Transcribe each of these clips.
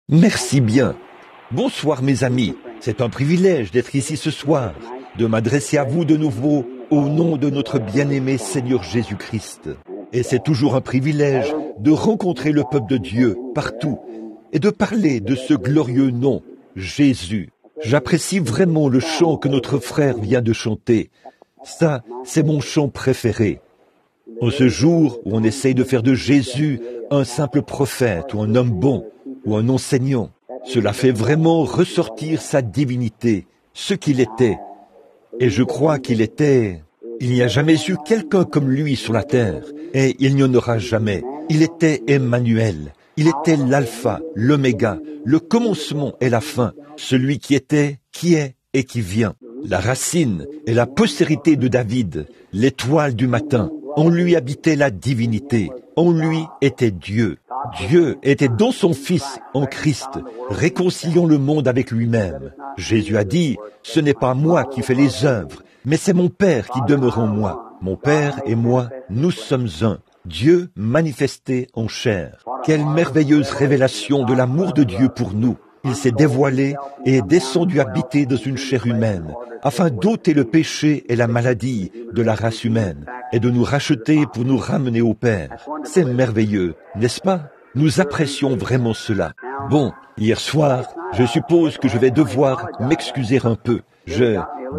Merci bien. Bonsoir mes amis, c'est un privilège d'être ici ce soir, de m'adresser à vous de nouveau au nom de notre bien-aimé Seigneur Jésus-Christ. Et c'est toujours un privilège de rencontrer le peuple de Dieu partout et de parler de ce glorieux nom, Jésus. J'apprécie vraiment le chant que notre frère vient de chanter. Ça, c'est mon chant préféré. En ce jour où on essaye de faire de Jésus un simple prophète ou un homme bon ou un enseignant, cela fait vraiment ressortir sa divinité, ce qu'il était. Et je crois qu'il était... Il n'y a jamais eu quelqu'un comme lui sur la terre, et il n'y en aura jamais. Il était Emmanuel, il était l'alpha, l'oméga, le commencement et la fin, celui qui était, qui est et qui vient. La racine et la postérité de David, l'étoile du matin. En lui habitait la divinité, en lui était Dieu. Dieu était dans son Fils, en Christ, réconciliant le monde avec lui-même. Jésus a dit, « Ce n'est pas moi qui fais les œuvres, mais c'est mon Père qui demeure en moi. Mon Père et moi, nous sommes un. » Dieu manifesté en chair. Quelle merveilleuse révélation de l'amour de Dieu pour nous. Il s'est dévoilé et est descendu habiter dans une chair humaine, afin d'ôter le péché et la maladie de la race humaine, et de nous racheter pour nous ramener au Père. C'est merveilleux, n'est-ce pas? Nous apprécions vraiment cela. Bon, hier soir, je suppose que je vais devoir m'excuser un peu.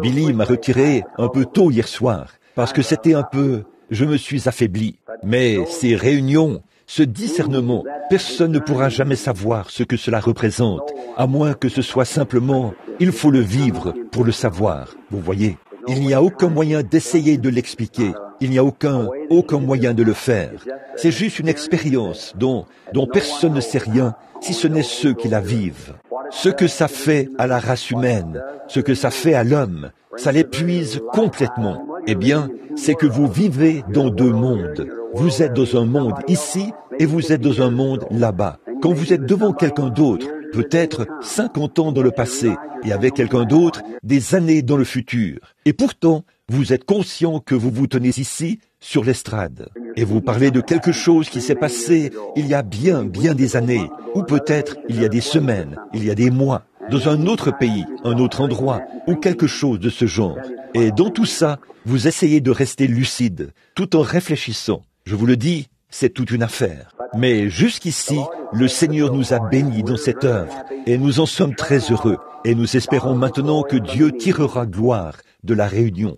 Billy m'a retiré un peu tôt hier soir, parce que c'était un peu... Je me suis affaibli. Mais ces réunions, ce discernement, personne ne pourra jamais savoir ce que cela représente, à moins que ce soit simplement, il faut le vivre pour le savoir, vous voyez. Il n'y a aucun moyen d'essayer de l'expliquer, il n'y a aucun moyen de le faire. C'est juste une expérience dont personne ne sait rien, si ce n'est ceux qui la vivent. Ce que ça fait à la race humaine, ce que ça fait à l'homme, ça l'épuise complètement. Eh bien, c'est que vous vivez dans deux mondes. Vous êtes dans un monde ici et vous êtes dans un monde là-bas. Quand vous êtes devant quelqu'un d'autre, peut-être 50 ans dans le passé, et avec quelqu'un d'autre, des années dans le futur. Et pourtant, vous êtes conscient que vous vous tenez ici, sur l'estrade. Et vous parlez de quelque chose qui s'est passé il y a bien des années, ou peut-être il y a des semaines, il y a des mois, dans un autre pays, un autre endroit, ou quelque chose de ce genre. Et dans tout ça, vous essayez de rester lucide, tout en réfléchissant. Je vous le dis, c'est toute une affaire. Mais jusqu'ici, le Seigneur nous a bénis dans cette œuvre, et nous en sommes très heureux, et nous espérons maintenant que Dieu tirera gloire de la réunion.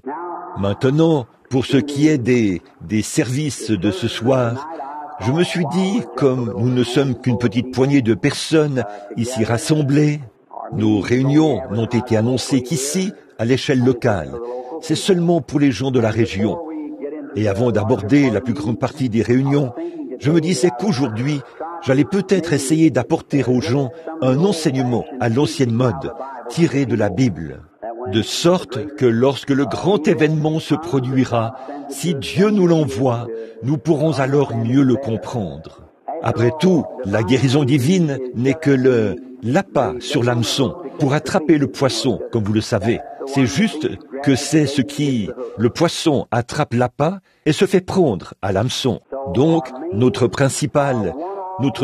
Maintenant, pour ce qui est des services de ce soir, je me suis dit, comme nous ne sommes qu'une petite poignée de personnes ici rassemblées, nos réunions n'ont été annoncées qu'ici, à l'échelle locale. C'est seulement pour les gens de la région. Et avant d'aborder la plus grande partie des réunions, je me disais qu'aujourd'hui, j'allais peut-être essayer d'apporter aux gens un enseignement à l'ancienne mode, tiré de la Bible. De sorte que lorsque le grand événement se produira, si Dieu nous l'envoie, nous pourrons alors mieux le comprendre. Après tout, la guérison divine n'est que l'appât sur l'hameçon pour attraper le poisson, comme vous le savez. C'est juste que c'est ce qui... Le poisson attrape l'appât et se fait prendre à l'hameçon. Donc, notre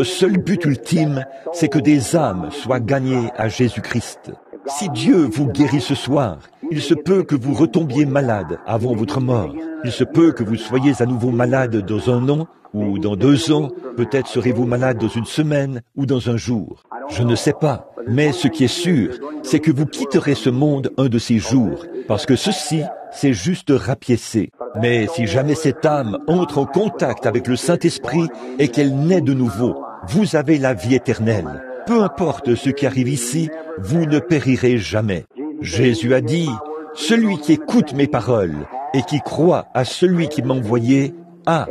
seul but ultime, c'est que des âmes soient gagnées à Jésus-Christ. Si Dieu vous guérit ce soir, il se peut que vous retombiez malade avant votre mort. Il se peut que vous soyez à nouveau malade dans un an ou dans 2 ans. Peut-être serez-vous malade dans une semaine ou dans un jour. Je ne sais pas. Mais ce qui est sûr, c'est que vous quitterez ce monde un de ces jours, parce que ceci, c'est juste rapiécé. Mais si jamais cette âme entre en contact avec le Saint-Esprit et qu'elle naît de nouveau, vous avez la vie éternelle. Peu importe ce qui arrive ici, vous ne périrez jamais. Jésus a dit, « Celui qui écoute mes paroles et qui croit à celui qui m'a envoyé a,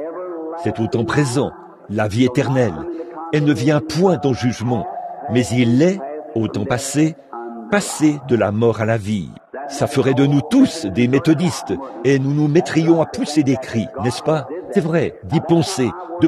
c'est au temps présent, la vie éternelle. Elle ne vient point en jugement, mais il est, au temps passé de la mort à la vie. » Ça ferait de nous tous des méthodistes et nous nous mettrions à pousser des cris, n'est-ce pas? C'est vrai, de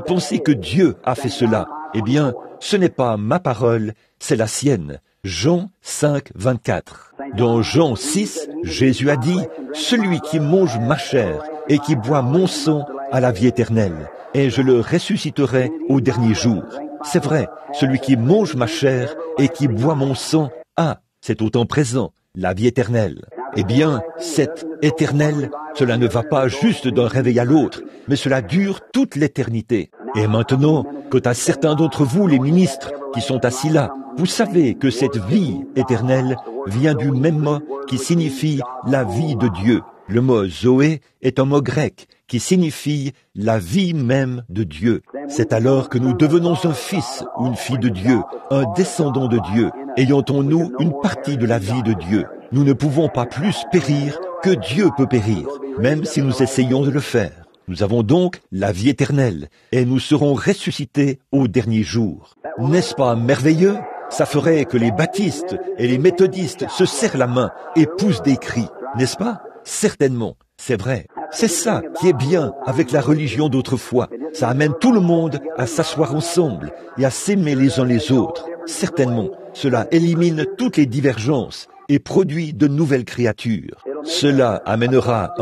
penser que Dieu a fait cela. Eh bien, ce n'est pas ma parole, c'est la sienne. Jean 5, 24. Dans Jean 6, Jésus a dit, « Celui qui mange ma chair et qui boit mon sang a la vie éternelle, et je le ressusciterai au dernier jour. » c'est vrai, celui qui mange ma chair et qui boit mon sang a, c'est au temps présent, la vie éternelle. Eh bien, cette éternelle, cela ne va pas juste d'un réveil à l'autre, mais cela dure toute l'éternité. Et maintenant, quant à certains d'entre vous, les ministres, qui sont assis là, vous savez que cette vie éternelle vient du même mot qui signifie la vie de Dieu. Le mot Zoé est un mot grec qui signifie la vie même de Dieu. C'est alors que nous devenons un fils ou une fille de Dieu, un descendant de Dieu, ayant en nous une partie de la vie de Dieu. Nous ne pouvons pas plus périr que Dieu peut périr, même si nous essayons de le faire. Nous avons donc la vie éternelle et nous serons ressuscités au dernier jour. N'est-ce pas merveilleux? Ça ferait que les baptistes et les méthodistes se serrent la main et poussent des cris, n'est-ce pas? Certainement, c'est vrai. C'est ça qui est bien avec la religion d'autrefois. Ça amène tout le monde à s'asseoir ensemble et à s'aimer les uns les autres. Certainement, cela élimine toutes les divergences et produit de nouvelles créatures. Cela amènera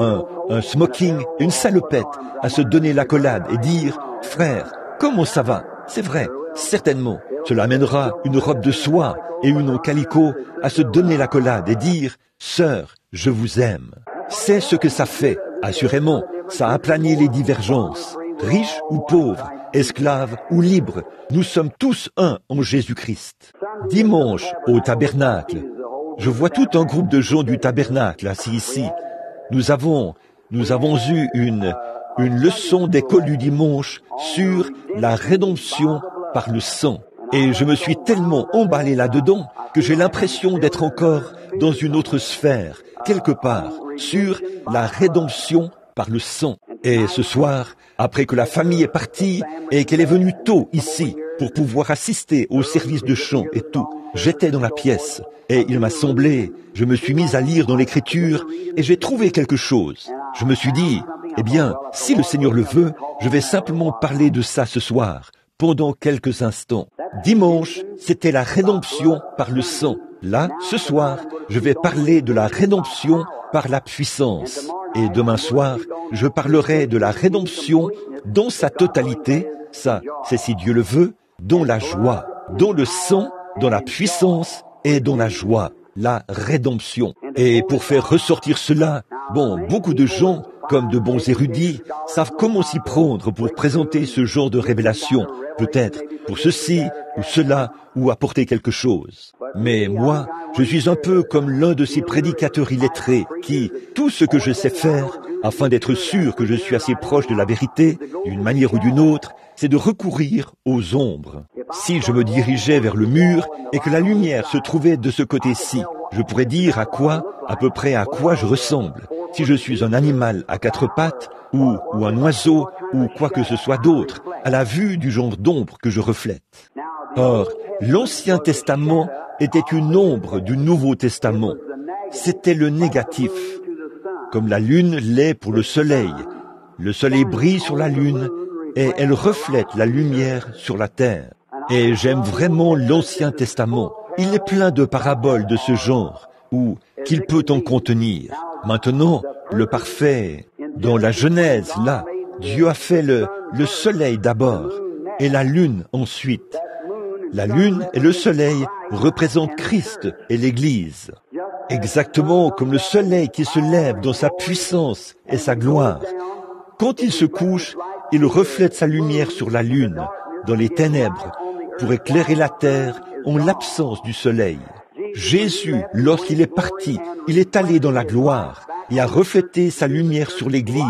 un smoking, une salopette, à se donner l'accolade et dire « Frère, comment ça va ?» C'est vrai, certainement. Cela amènera une robe de soie et une en calicot à se donner l'accolade et dire « Sœur, je vous aime ». C'est ce que ça fait, assurément. Ça aplanit les divergences. Riches ou pauvres, esclaves ou libres, nous sommes tous un en Jésus-Christ. Dimanche, au tabernacle, je vois tout un groupe de gens du tabernacle assis ici. Nous avons eu une leçon d'école du dimanche sur la rédemption par le sang. Et je me suis tellement emballé là-dedans que j'ai l'impression d'être encore dans une autre sphère, quelque part, sur la rédemption par le sang. Et ce soir, après que la famille est partie et qu'elle est venue tôt ici pour pouvoir assister au service de chant et tout, j'étais dans la pièce et il m'a semblé, je me suis mis à lire dans l'Écriture et j'ai trouvé quelque chose. Je me suis dit, eh bien, si le Seigneur le veut, je vais simplement parler de ça ce soir, pendant quelques instants. Dimanche, c'était la rédemption par le sang. Là, ce soir, je vais parler de la rédemption par la puissance. Et demain soir, je parlerai de la rédemption dans sa totalité, ça, c'est si Dieu le veut, dans la joie, dans le sang, dans la puissance et dans la joie, la rédemption. Et pour faire ressortir cela, beaucoup de gens, comme de bons érudits, savent comment s'y prendre pour présenter ce genre de révélation, peut-être pour ceci ou cela, ou apporter quelque chose. Mais moi, je suis un peu comme l'un de ces prédicateurs illettrés qui, tout ce que je sais faire, afin d'être sûr que je suis assez proche de la vérité, d'une manière ou d'une autre, c'est de recourir aux ombres. Si je me dirigeais vers le mur et que la lumière se trouvait de ce côté-ci, je pourrais dire à peu près à quoi je ressemble. Si je suis un animal à quatre pattes, ou un oiseau, ou quoi que ce soit d'autre, à la vue du genre d'ombre que je reflète. Or, l'Ancien Testament était une ombre du Nouveau Testament. C'était le négatif, comme la lune l'est pour le soleil. Le soleil brille sur la lune et elle reflète la lumière sur la terre. Et j'aime vraiment l'Ancien Testament. Il est plein de paraboles de ce genre, ou qu'il peut en contenir. Maintenant, le parfait, dans la Genèse, là, Dieu a fait le soleil d'abord et la lune ensuite. La lune et le soleil représentent Christ et l'Église. Exactement comme le soleil qui se lève dans sa puissance et sa gloire. Quand il se couche, il reflète sa lumière sur la lune, dans les ténèbres, pour éclairer la terre en l'absence du soleil. Jésus, lorsqu'il est parti, il est allé dans la gloire et a reflété sa lumière sur l'Église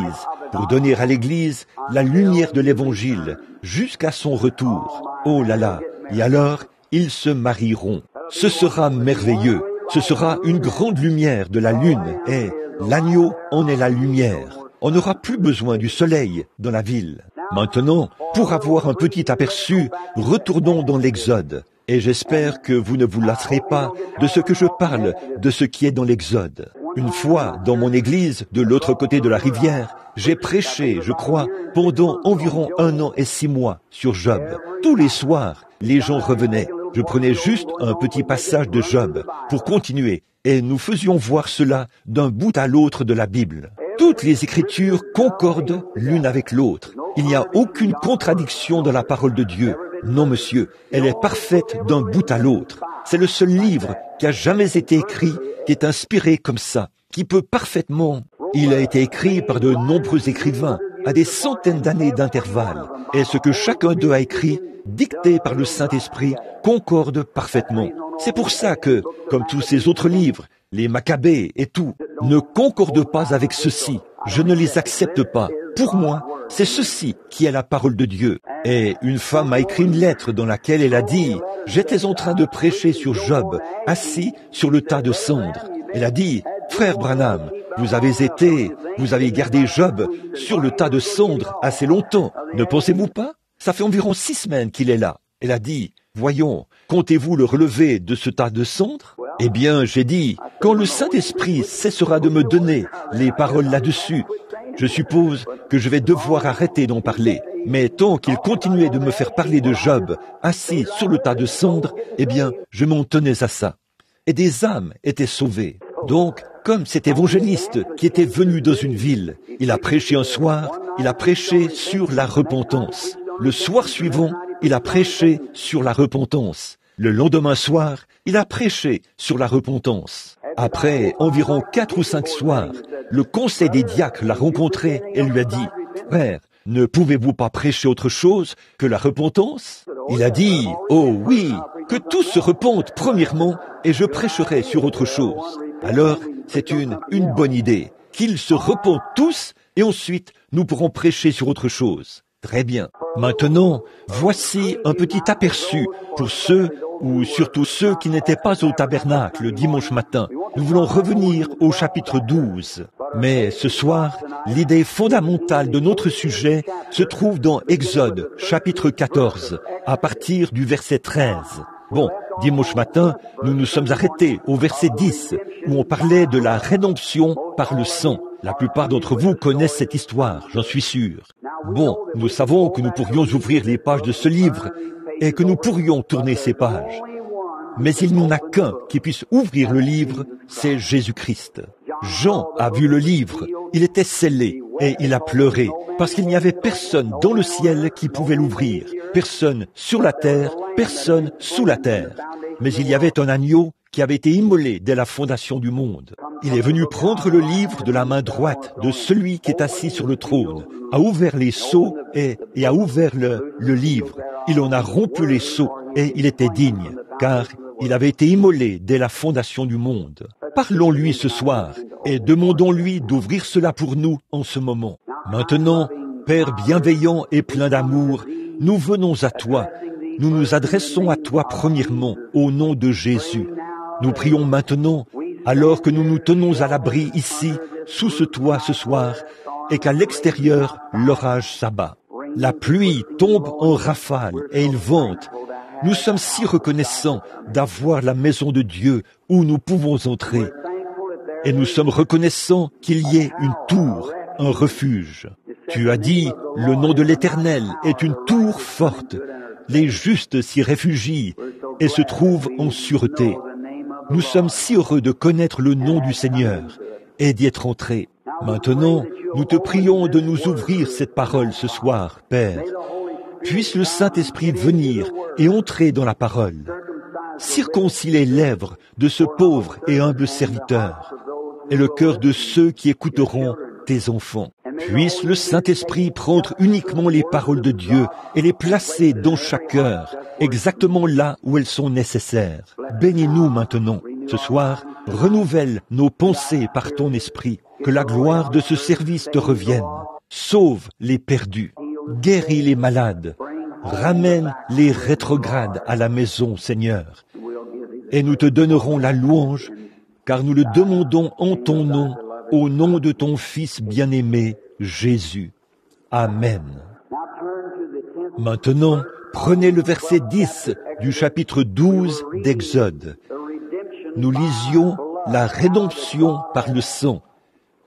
pour donner à l'Église la lumière de l'Évangile jusqu'à son retour. Oh là là! Et alors, ils se marieront. Ce sera merveilleux. Ce sera une grande lumière de la lune et l'agneau en est la lumière. On n'aura plus besoin du soleil dans la ville. Maintenant, pour avoir un petit aperçu, retournons dans l'Exode. Et j'espère que vous ne vous lasserez pas de ce que je parle, de ce qui est dans l'Exode. Une fois, dans mon église, de l'autre côté de la rivière, j'ai prêché, je crois, pendant environ 1 an et 6 mois sur Job. Tous les soirs, les gens revenaient. Je prenais juste un petit passage de Job pour continuer, et nous faisions voir cela d'un bout à l'autre de la Bible. Toutes les Écritures concordent l'une avec l'autre. Il n'y a aucune contradiction dans la parole de Dieu. Non, monsieur, elle est parfaite d'un bout à l'autre. C'est le seul livre qui a jamais été écrit, qui est inspiré comme ça, qui peut parfaitement... Il a été écrit par de nombreux écrivains, à des centaines d'années d'intervalle, et ce que chacun d'eux a écrit, dicté par le Saint-Esprit, concorde parfaitement. C'est pour ça que, comme tous ces autres livres, les Maccabées et tout, ne concordent pas avec ceci. Je ne les accepte pas. Pour moi, c'est ceci qui est la parole de Dieu. Et une femme a écrit une lettre dans laquelle elle a dit « J'étais en train de prêcher sur Job, assis sur le tas de cendres. » Elle a dit « Frère Branham, vous avez gardé Job sur le tas de cendres assez longtemps. Ne pensez-vous pas? Ça fait environ 6 semaines qu'il est là. » Elle a dit « Voyons, comptez-vous le relever de ce tas de cendres ?» Eh bien, j'ai dit « Quand le Saint-Esprit cessera de me donner les paroles là-dessus, je suppose que je vais devoir arrêter d'en parler. Mais tant qu'il continuait de me faire parler de Job, assis sur le tas de cendres, eh bien, je m'en tenais à ça. Et des âmes étaient sauvées. Donc, comme cet évangéliste qui était venu dans une ville, il a prêché un soir, il a prêché sur la repentance. Le soir suivant, il a prêché sur la repentance. Le lendemain soir, il a prêché sur la repentance. Après environ 4 ou 5 soirs, le conseil des diacres l'a rencontré et lui a dit « Frère, ne pouvez-vous pas prêcher autre chose que la repentance ?» Il a dit « Oh oui, que tous se repentent premièrement et je prêcherai sur autre chose. » Alors, c'est une bonne idée, qu'ils se repentent tous et ensuite nous pourrons prêcher sur autre chose. Très bien. Maintenant, voici un petit aperçu pour ceux, ou surtout ceux qui n'étaient pas au tabernacle le dimanche matin. Nous voulons revenir au chapitre 12. Mais ce soir, l'idée fondamentale de notre sujet se trouve dans Exode, chapitre 14, à partir du verset 13. Bon, dimanche matin, nous nous sommes arrêtés au verset 10, où on parlait de la rédemption par le sang. La plupart d'entre vous connaissent cette histoire, j'en suis sûr. Bon, nous savons que nous pourrions ouvrir les pages de ce livre et que nous pourrions tourner ces pages. Mais il n'y en a qu'un qui puisse ouvrir le livre, c'est Jésus-Christ. Jean a vu le livre, il était scellé et il a pleuré parce qu'il n'y avait personne dans le ciel qui pouvait l'ouvrir, personne sur la terre, personne sous la terre. Mais il y avait un agneau qui avait été immolé dès la fondation du monde. Il est venu prendre le livre de la main droite de celui qui est assis sur le trône, a ouvert les sceaux et a ouvert le livre. Il en a rompu les sceaux et il était digne, car il avait été immolé dès la fondation du monde. Parlons-lui ce soir et demandons-lui d'ouvrir cela pour nous en ce moment. Maintenant, Père bienveillant et plein d'amour, nous venons à toi. Nous nous adressons à toi premièrement au nom de Jésus. Nous prions maintenant, alors que nous nous tenons à l'abri ici, sous ce toit ce soir, et qu'à l'extérieur, l'orage s'abat. La pluie tombe en rafales et il vente. Nous sommes si reconnaissants d'avoir la maison de Dieu où nous pouvons entrer. Et nous sommes reconnaissants qu'il y ait une tour, un refuge. Tu as dit, le nom de l'Éternel est une tour forte. Les justes s'y réfugient et se trouvent en sûreté. Nous sommes si heureux de connaître le nom du Seigneur et d'y être entrés. Maintenant, nous te prions de nous ouvrir cette parole ce soir, Père. Puisse le Saint-Esprit venir et entrer dans la parole. Circoncis les lèvres de ce pauvre et humble serviteur et le cœur de ceux qui écouteront tes enfants. Puisse le Saint-Esprit prendre uniquement les paroles de Dieu et les placer dans chaque cœur, exactement là où elles sont nécessaires. Bénis-nous maintenant. Ce soir, renouvelle nos pensées par ton esprit. Que la gloire de ce service te revienne. Sauve les perdus. Guéris les malades. Ramène les rétrogrades à la maison, Seigneur. Et nous te donnerons la louange, car nous le demandons en ton nom, au nom de ton Fils bien-aimé, Jésus. Amen. Maintenant, prenez le verset 10 du chapitre 12 d'Exode. Nous lisions la rédemption par le sang,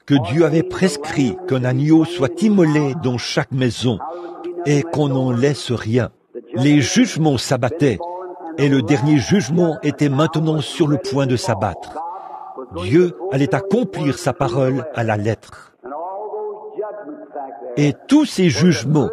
que Dieu avait prescrit qu'un agneau soit immolé dans chaque maison et qu'on n'en laisse rien. Les jugements s'abattaient et le dernier jugement était maintenant sur le point de s'abattre. Dieu allait accomplir sa parole à la lettre. Et tous ces jugements,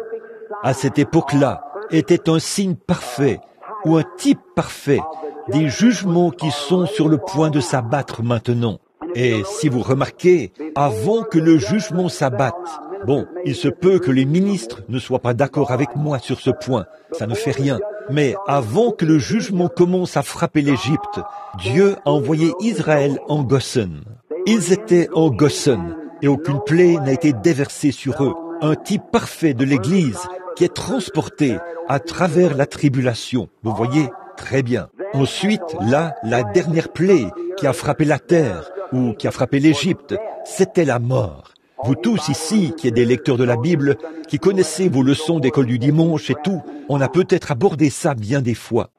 à cette époque-là, était un signe parfait ou un type parfait des jugements qui sont sur le point de s'abattre maintenant. Et si vous remarquez, avant que le jugement s'abatte, bon, il se peut que les ministres ne soient pas d'accord avec moi sur ce point, ça ne fait rien. Mais avant que le jugement commence à frapper l'Égypte, Dieu a envoyé Israël en Goshen. Ils étaient en Goshen et aucune plaie n'a été déversée sur eux. Un type parfait de l'Église qui est transporté à travers la tribulation. Vous voyez? Très bien. Ensuite, là, la dernière plaie qui a frappé la terre ou qui a frappé l'Égypte, c'était la mort. Vous tous ici, qui êtes des lecteurs de la Bible, qui connaissez vos leçons d'école du dimanche et tout, on a peut-être abordé ça bien des fois.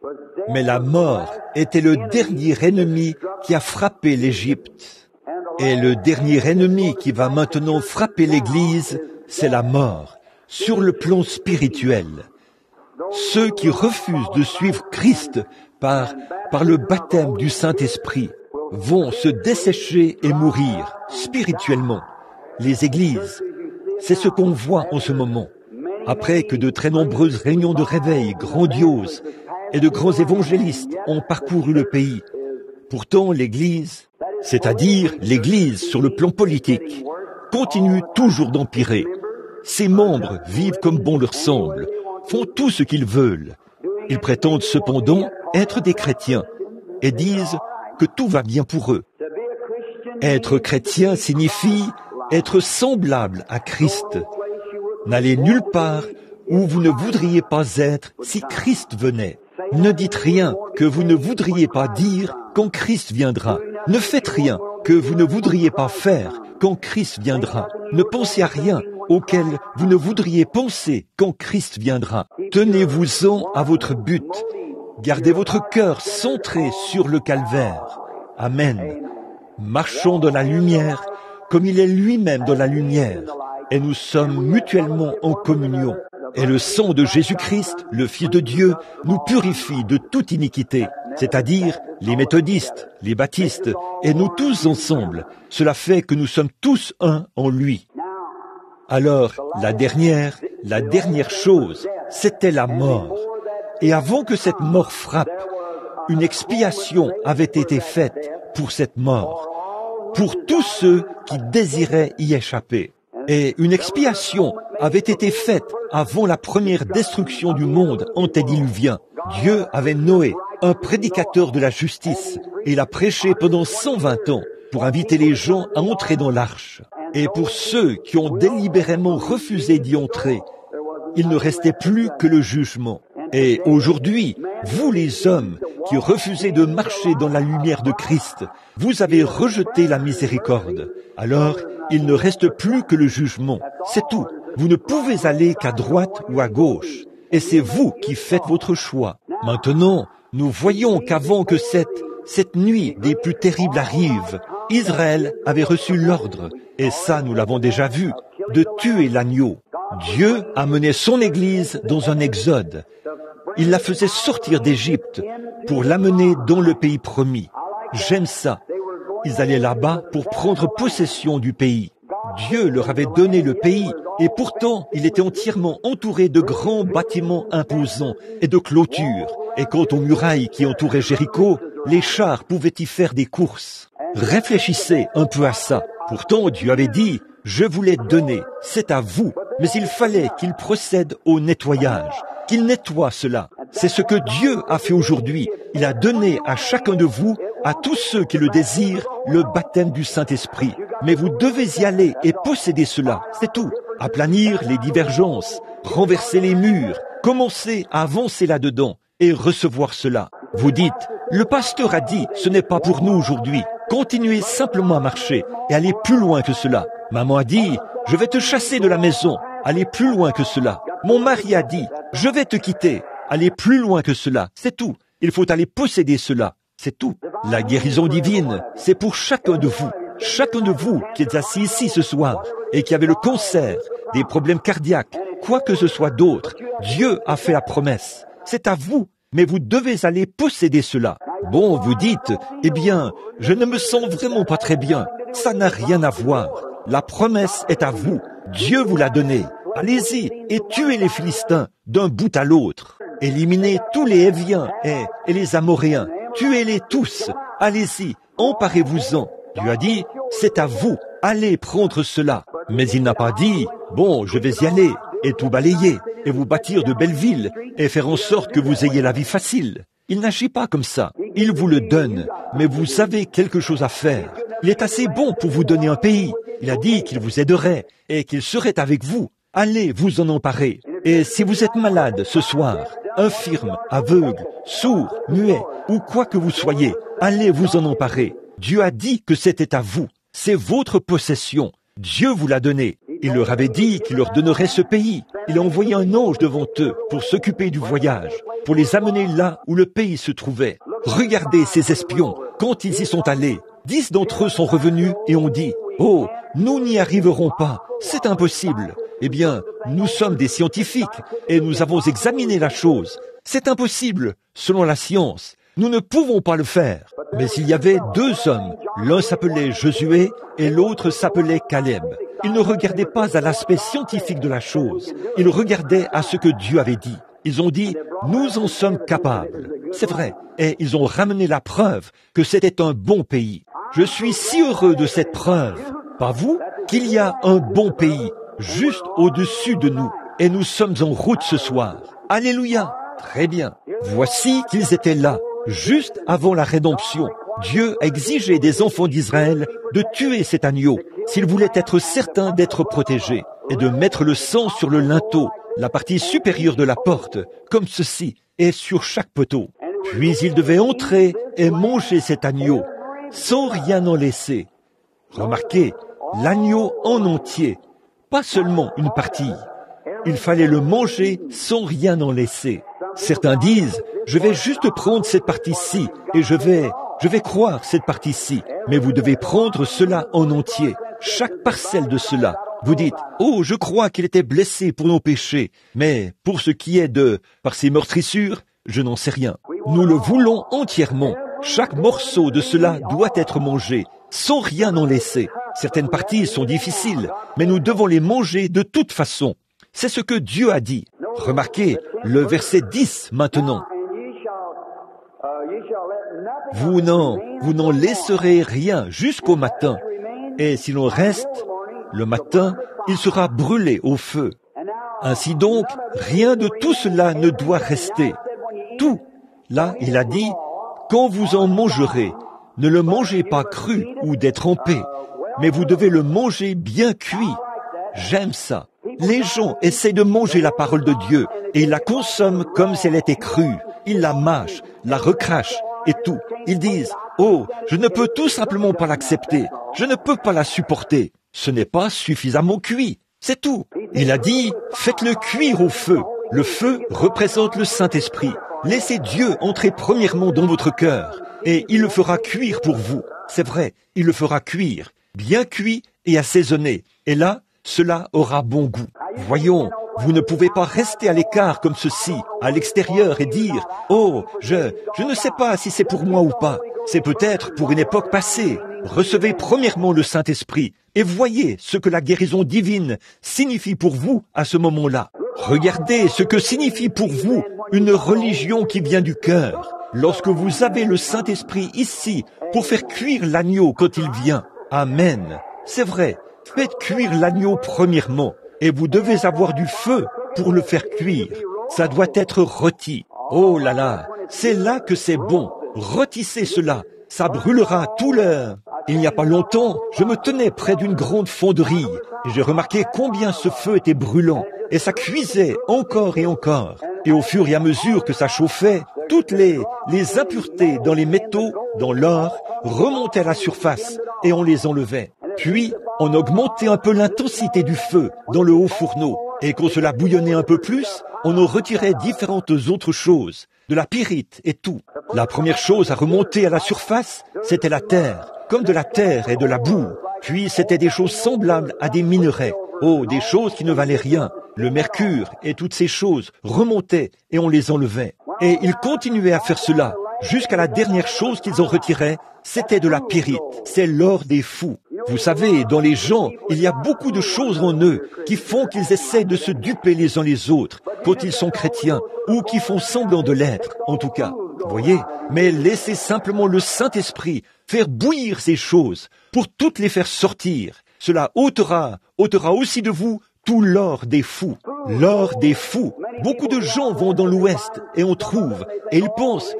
Mais la mort était le dernier ennemi qui a frappé l'Égypte. Et le dernier ennemi qui va maintenant frapper l'Église, c'est la mort, sur le plan spirituel. Ceux qui refusent de suivre Christ par le baptême du Saint-Esprit vont se dessécher et mourir spirituellement. Les églises, c'est ce qu'on voit en ce moment. Après que de très nombreuses réunions de réveil grandioses et de grands évangélistes ont parcouru le pays, pourtant l'Église, c'est-à-dire l'Église sur le plan politique, continue toujours d'empirer. Ses membres vivent comme bon leur semble, font tout ce qu'ils veulent. Ils prétendent cependant être des chrétiens et disent que tout va bien pour eux. Être chrétien signifie être semblable à Christ. N'allez nulle part où vous ne voudriez pas être si Christ venait. Ne dites rien que vous ne voudriez pas dire quand Christ viendra. Ne faites rien que vous ne voudriez pas faire quand Christ viendra. Ne pensez à rien auquel vous ne voudriez penser quand Christ viendra. Tenez-vous-en à votre but. Gardez votre cœur centré sur le calvaire. Amen. Marchons dans la lumière comme il est lui-même dans la lumière, et nous sommes mutuellement en communion. Et le sang de Jésus-Christ, le Fils de Dieu, nous purifie de toute iniquité, c'est-à-dire les méthodistes, les baptistes, et nous tous ensemble. Cela fait que nous sommes tous un en lui. Alors, la dernière chose, c'était la mort. Et avant que cette mort frappe, une expiation avait été faite pour cette mort, pour tous ceux qui désiraient y échapper. Et une expiation avait été faite avant la première destruction du monde antédiluvien. Dieu avait Noé, un prédicateur de la justice, et il a prêché pendant 120 ans pour inviter les gens à entrer dans l'arche. Et pour ceux qui ont délibérément refusé d'y entrer, il ne restait plus que le jugement. Et aujourd'hui, vous les hommes qui refusez de marcher dans la lumière de Christ, vous avez rejeté la miséricorde. Alors, il ne reste plus que le jugement. C'est tout. Vous ne pouvez aller qu'à droite ou à gauche. Et c'est vous qui faites votre choix. Maintenant, nous voyons qu'avant que cette nuit des plus terribles arrive, Israël avait reçu l'ordre, et ça nous l'avons déjà vu, de tuer l'agneau. Dieu a mené son Église dans un exode. Il la faisait sortir d'Égypte pour l'amener dans le pays promis. J'aime ça. Ils allaient là-bas pour prendre possession du pays. Dieu leur avait donné le pays et pourtant il était entièrement entouré de grands bâtiments imposants et de clôtures. Et quant aux murailles qui entouraient Jéricho, les chars pouvaient y faire des courses. Réfléchissez un peu à ça. Pourtant Dieu avait dit, je vous l'ai donné, c'est à vous. Mais il fallait qu'il procède au nettoyage, qu'il nettoie cela. C'est ce que Dieu a fait aujourd'hui. Il a donné à chacun de vous, à tous ceux qui le désirent, le baptême du Saint-Esprit. Mais vous devez y aller et posséder cela, c'est tout. Aplanir les divergences, renverser les murs, commencer à avancer là-dedans et recevoir cela. Vous dites, le pasteur a dit, ce n'est pas pour nous aujourd'hui. Continuez simplement à marcher et allez plus loin que cela. Maman a dit, je vais te chasser de la maison. Allez plus loin que cela. Mon mari a dit, je vais te quitter. Allez plus loin que cela. C'est tout. Il faut aller posséder cela. C'est tout. La guérison divine, c'est pour chacun de vous. Chacun de vous qui êtes assis ici ce soir et qui avez le cancer, des problèmes cardiaques, quoi que ce soit d'autre, Dieu a fait la promesse. C'est à vous, mais vous devez aller posséder cela. Bon, vous dites, eh bien, je ne me sens vraiment pas très bien. Ça n'a rien à voir. La promesse est à vous. Dieu vous l'a donnée. allez-y et tuez les Philistins d'un bout à l'autre. Éliminez tous les Héviens et les Amoréens. Tuez-les tous. Allez-y, emparez-vous-en. Dieu a dit, c'est à vous, allez prendre cela. Mais il n'a pas dit, bon, je vais y aller et tout balayer et vous bâtir de belles villes et faire en sorte que vous ayez la vie facile. Il n'agit pas comme ça. Il vous le donne, mais vous avez quelque chose à faire. Il est assez bon pour vous donner un pays. Il a dit qu'il vous aiderait et qu'il serait avec vous. Allez vous en emparer. Et si vous êtes malade ce soir, infirme, aveugle, sourd, muet ou quoi que vous soyez, allez vous en emparer. Dieu a dit que c'était à vous. C'est votre possession. Dieu vous l'a donné. Il leur avait dit qu'il leur donnerait ce pays. Il a envoyé un ange devant eux pour s'occuper du voyage, pour les amener là où le pays se trouvait. Regardez ces espions, quand ils y sont allés. 10 d'entre eux sont revenus et ont dit, « Oh, nous n'y arriverons pas, c'est impossible. » Eh bien, nous sommes des scientifiques et nous avons examiné la chose. C'est impossible, selon la science. Nous ne pouvons pas le faire. Mais il y avait 2 hommes. L'un s'appelait Josué et l'autre s'appelait Caleb. Ils ne regardaient pas à l'aspect scientifique de la chose. Ils regardaient à ce que Dieu avait dit. Ils ont dit, nous en sommes capables. C'est vrai. Et ils ont ramené la preuve que c'était un bon pays. Je suis si heureux de cette preuve, pas vous, qu'il y a un bon pays juste au-dessus de nous. Et nous sommes en route ce soir. Alléluia. Très bien. Voici qu'ils étaient là, juste avant la rédemption. Dieu a exigé des enfants d'Israël de tuer cet agneau s'ils voulaient être certains d'être protégés et de mettre le sang sur le linteau, la partie supérieure de la porte, comme ceci, et sur chaque poteau. Puis ils devaient entrer et manger cet agneau, sans rien en laisser. Remarquez, l'agneau en entier, pas seulement une partie. Il fallait le manger sans rien en laisser. Certains disent, je vais juste prendre cette partie-ci et je vais croire cette partie-ci. Mais vous devez prendre cela en entier, chaque parcelle de cela. Vous dites, oh, je crois qu'il était blessé pour nos péchés. Mais pour ce qui est par ses meurtrissures, je n'en sais rien. Nous le voulons entièrement. Chaque morceau de cela doit être mangé, sans rien en laisser. Certaines parties sont difficiles, mais nous devons les manger de toute façon. C'est ce que Dieu a dit. Remarquez le verset 10 maintenant. Vous n'en laisserez rien jusqu'au matin. Et si l'on reste, le matin, il sera brûlé au feu. Ainsi donc, rien de tout cela ne doit rester. Tout. Là, il a dit, quand vous en mangerez, ne le mangez pas cru ou détrempé, mais vous devez le manger bien cuit. J'aime ça. Les gens essaient de manger la parole de Dieu et ils la consomment comme si elle était crue. Ils la mâchent, la recrachent et tout. Ils disent, oh, je ne peux tout simplement pas l'accepter. Je ne peux pas la supporter. Ce n'est pas suffisamment cuit. C'est tout. Il a dit, faites-le cuire au feu. Le feu représente le Saint-Esprit. Laissez Dieu entrer premièrement dans votre cœur et il le fera cuire pour vous. C'est vrai, il le fera cuire, bien cuit et assaisonné. Et là, cela aura bon goût. Voyons, vous ne pouvez pas rester à l'écart comme ceci, à l'extérieur et dire « Oh, je ne sais pas si c'est pour moi ou pas. C'est peut-être pour une époque passée. » Recevez premièrement le Saint-Esprit et voyez ce que la guérison divine signifie pour vous à ce moment-là. Regardez ce que signifie pour vous une religion qui vient du cœur. Lorsque vous avez le Saint-Esprit ici pour faire cuire l'agneau quand il vient. Amen. C'est vrai. Faites cuire l'agneau premièrement, et vous devez avoir du feu pour le faire cuire. Ça doit être rôti. Oh là là, c'est là que c'est bon. Rôtissez cela, ça brûlera tout l'heure. Il n'y a pas longtemps, je me tenais près d'une grande fonderie, et j'ai remarqué combien ce feu était brûlant, et ça cuisait encore et encore. Et au fur et à mesure que ça chauffait, toutes les impuretés dans les métaux, dans l'or, remontaient à la surface, et on les enlevait. Puis, on augmentait un peu l'intensité du feu dans le haut fourneau. Et quand cela bouillonnait un peu plus, on en retirait différentes autres choses, de la pyrite et tout. La première chose à remonter à la surface, c'était la terre, comme de la terre et de la boue. Puis c'était des choses semblables à des minerais. Oh, des choses qui ne valaient rien. Le mercure et toutes ces choses remontaient et on les enlevait. Et ils continuaient à faire cela, jusqu'à la dernière chose qu'ils en retiraient, c'était de la pyrite. C'est l'or des fous. Vous savez, dans les gens, il y a beaucoup de choses en eux qui font qu'ils essaient de se duper les uns les autres quand ils sont chrétiens ou qui font semblant de l'être, en tout cas. Vous voyez? Mais laissez simplement le Saint-Esprit faire bouillir ces choses pour toutes les faire sortir. Cela ôtera aussi de vous tout l'or des fous. L'or des fous. Beaucoup de gens vont dans l'Ouest et on trouve, et ils pensent,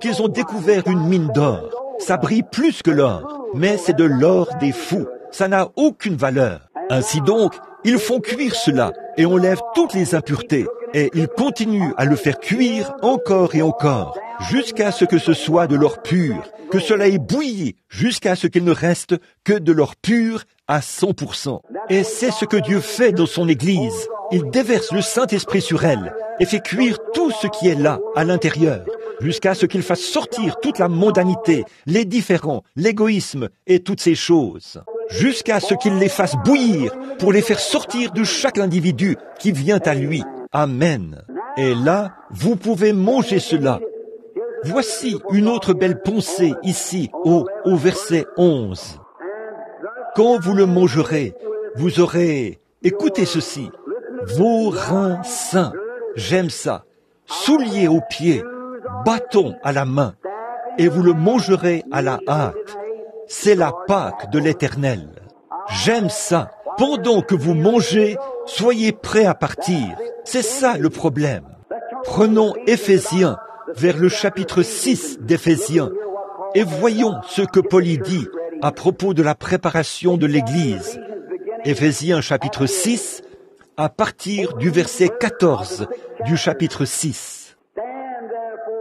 qu'ils ont découvert une mine d'or. Ça brille plus que l'or, mais c'est de l'or des fous. Ça n'a aucune valeur. Ainsi donc, ils font cuire cela et enlèvent toutes les impuretés. Et ils continuent à le faire cuire encore et encore, jusqu'à ce que ce soit de l'or pur, que cela ait bouilli, jusqu'à ce qu'il ne reste que de l'or pur à 100%. Et c'est ce que Dieu fait dans son Église. Il déverse le Saint-Esprit sur elle et fait cuire tout ce qui est là, à l'intérieur, jusqu'à ce qu'il fasse sortir toute la mondanité, les différends, l'égoïsme et toutes ces choses, jusqu'à ce qu'il les fasse bouillir pour les faire sortir de chaque individu qui vient à lui. Amen. Et là, vous pouvez manger cela. Voici une autre belle pensée ici, au verset 11. Quand vous le mangerez, vous aurez, écoutez ceci, vos reins sains, j'aime ça, souliers aux pieds, bâton à la main, et vous le mangerez à la hâte. C'est la Pâque de l'Éternel. J'aime ça. Pendant que vous mangez, soyez prêts à partir. C'est ça le problème. Prenons Éphésiens, vers le chapitre 6 d'Éphésiens, et voyons ce que Paul y dit à propos de la préparation de l'Église. Éphésiens chapitre 6, à partir du verset 14 du chapitre 6.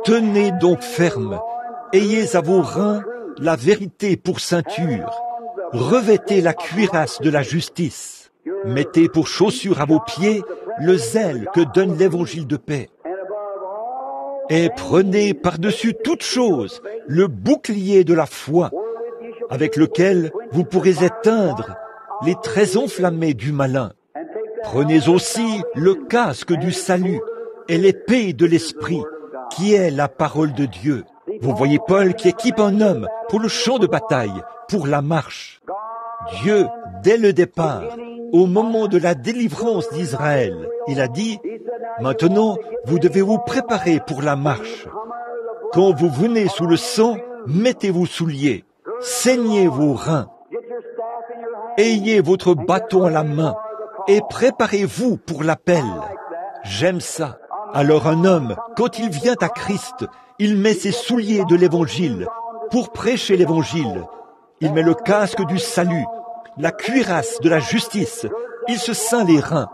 Tenez donc ferme, ayez à vos reins la vérité pour ceinture, revêtez la cuirasse de la justice, mettez pour chaussure à vos pieds le zèle que donne l'évangile de paix. Et prenez par-dessus toute chose le bouclier de la foi, avec lequel vous pourrez éteindre les traits enflammés du malin. Prenez aussi le casque du salut et l'épée de l'esprit, qui est la parole de Dieu. Vous voyez Paul qui équipe un homme pour le champ de bataille, pour la marche. Dieu, dès le départ, au moment de la délivrance d'Israël, il a dit, « Maintenant, vous devez vous préparer pour la marche. Quand vous venez sous le sang, mettez vos souliers, saignez vos reins, ayez votre bâton à la main et préparez-vous pour l'appel. » J'aime ça. Alors un homme, quand il vient à Christ, il met ses souliers de l'Évangile pour prêcher l'Évangile. Il met le casque du salut, la cuirasse de la justice. Il se ceint les reins.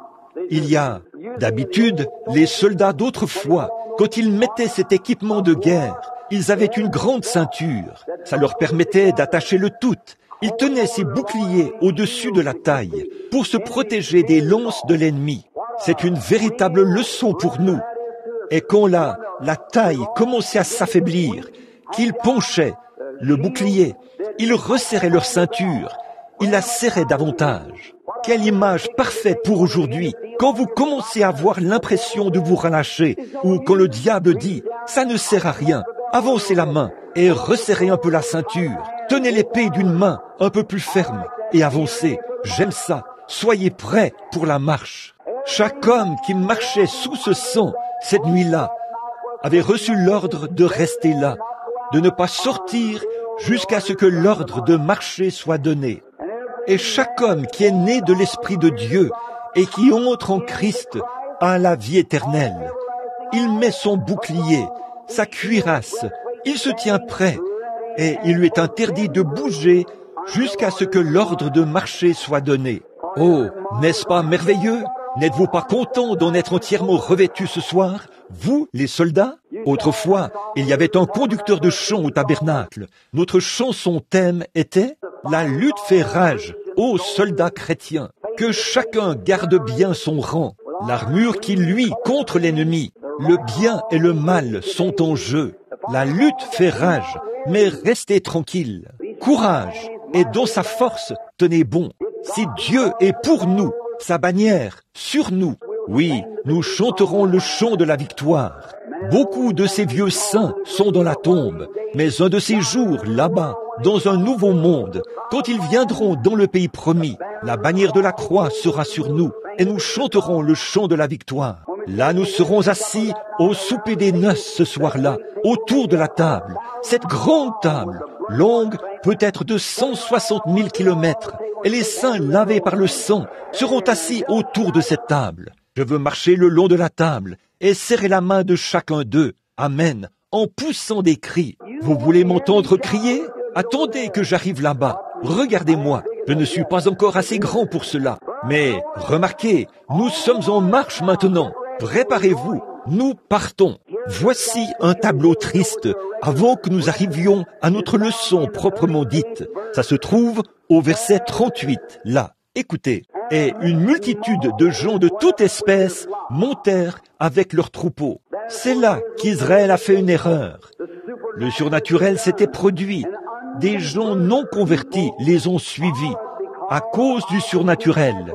Il y a, d'habitude, les soldats d'autrefois, quand ils mettaient cet équipement de guerre, ils avaient une grande ceinture. Ça leur permettait d'attacher le tout. Ils tenaient ces boucliers au-dessus de la taille pour se protéger des lances de l'ennemi. C'est une véritable leçon pour nous. Et quand la taille commençait à s'affaiblir, qu'ils penchaient le bouclier, ils resserraient leur ceinture, ils la serraient davantage. Quelle image parfaite pour aujourd'hui, quand vous commencez à avoir l'impression de vous relâcher, ou quand le diable dit « ça ne sert à rien », avancez la main et resserrez un peu la ceinture, tenez l'épée d'une main un peu plus ferme et avancez. J'aime ça, soyez prêts pour la marche. Chaque homme qui marchait sous ce sang cette nuit-là avait reçu l'ordre de rester là, de ne pas sortir jusqu'à ce que l'ordre de marcher soit donné. Et chaque homme qui est né de l'Esprit de Dieu et qui entre en Christ a la vie éternelle. Il met son bouclier, sa cuirasse, il se tient prêt et il lui est interdit de bouger jusqu'à ce que l'ordre de marcher soit donné. Oh, n'est-ce pas merveilleux? N'êtes-vous pas content d'en être entièrement revêtu ce soir, vous, les soldats? Autrefois, il y avait un conducteur de chant au tabernacle. Notre chanson thème était « La lutte fait rage, ô soldats chrétiens, que chacun garde bien son rang, l'armure qui luit contre l'ennemi, le bien et le mal sont en jeu. La lutte fait rage, mais restez tranquilles. Courage, et dans sa force, tenez bon. Si Dieu est pour nous, sa bannière sur nous, Oui, nous chanterons le chant de la victoire. Beaucoup de ces vieux saints sont dans la tombe, mais un de ces jours, là-bas, dans un nouveau monde, quand ils viendront dans le pays promis, la bannière de la croix sera sur nous, et nous chanterons le chant de la victoire. Là, nous serons assis au souper des noces ce soir-là, autour de la table, cette grande table, longue peut-être de 160 000 kilomètres, et les saints lavés par le sang seront assis autour de cette table. Je veux marcher le long de la table et serrer la main de chacun d'eux. Amen, en poussant des cris. Vous voulez m'entendre crier? Attendez que j'arrive là-bas. Regardez-moi, je ne suis pas encore assez grand pour cela. Mais remarquez, nous sommes en marche maintenant. Préparez-vous, nous partons. Voici un tableau triste avant que nous arrivions à notre leçon proprement dite. Ça se trouve au verset 38, là. Écoutez, et une multitude de gens de toute espèce montèrent avec leurs troupeaux. C'est là qu'Israël a fait une erreur. Le surnaturel s'était produit. Des gens non convertis les ont suivis à cause du surnaturel,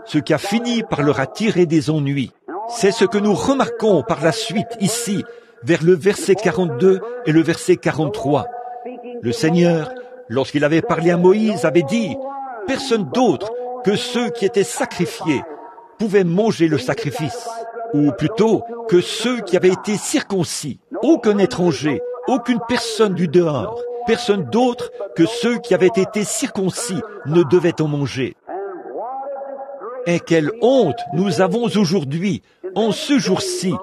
ce qui a fini par leur attirer des ennuis. C'est ce que nous remarquons par la suite ici, vers le verset 42 et le verset 43. Le Seigneur, lorsqu'il avait parlé à Moïse, avait dit « Personne d'autre que ceux qui étaient sacrifiés pouvaient manger le sacrifice, ou plutôt que ceux qui avaient été circoncis. Aucun étranger, aucune personne du dehors, personne d'autre que ceux qui avaient été circoncis ne devait en manger. » Et quelle honte nous avons aujourd'hui, en ce jour-ci,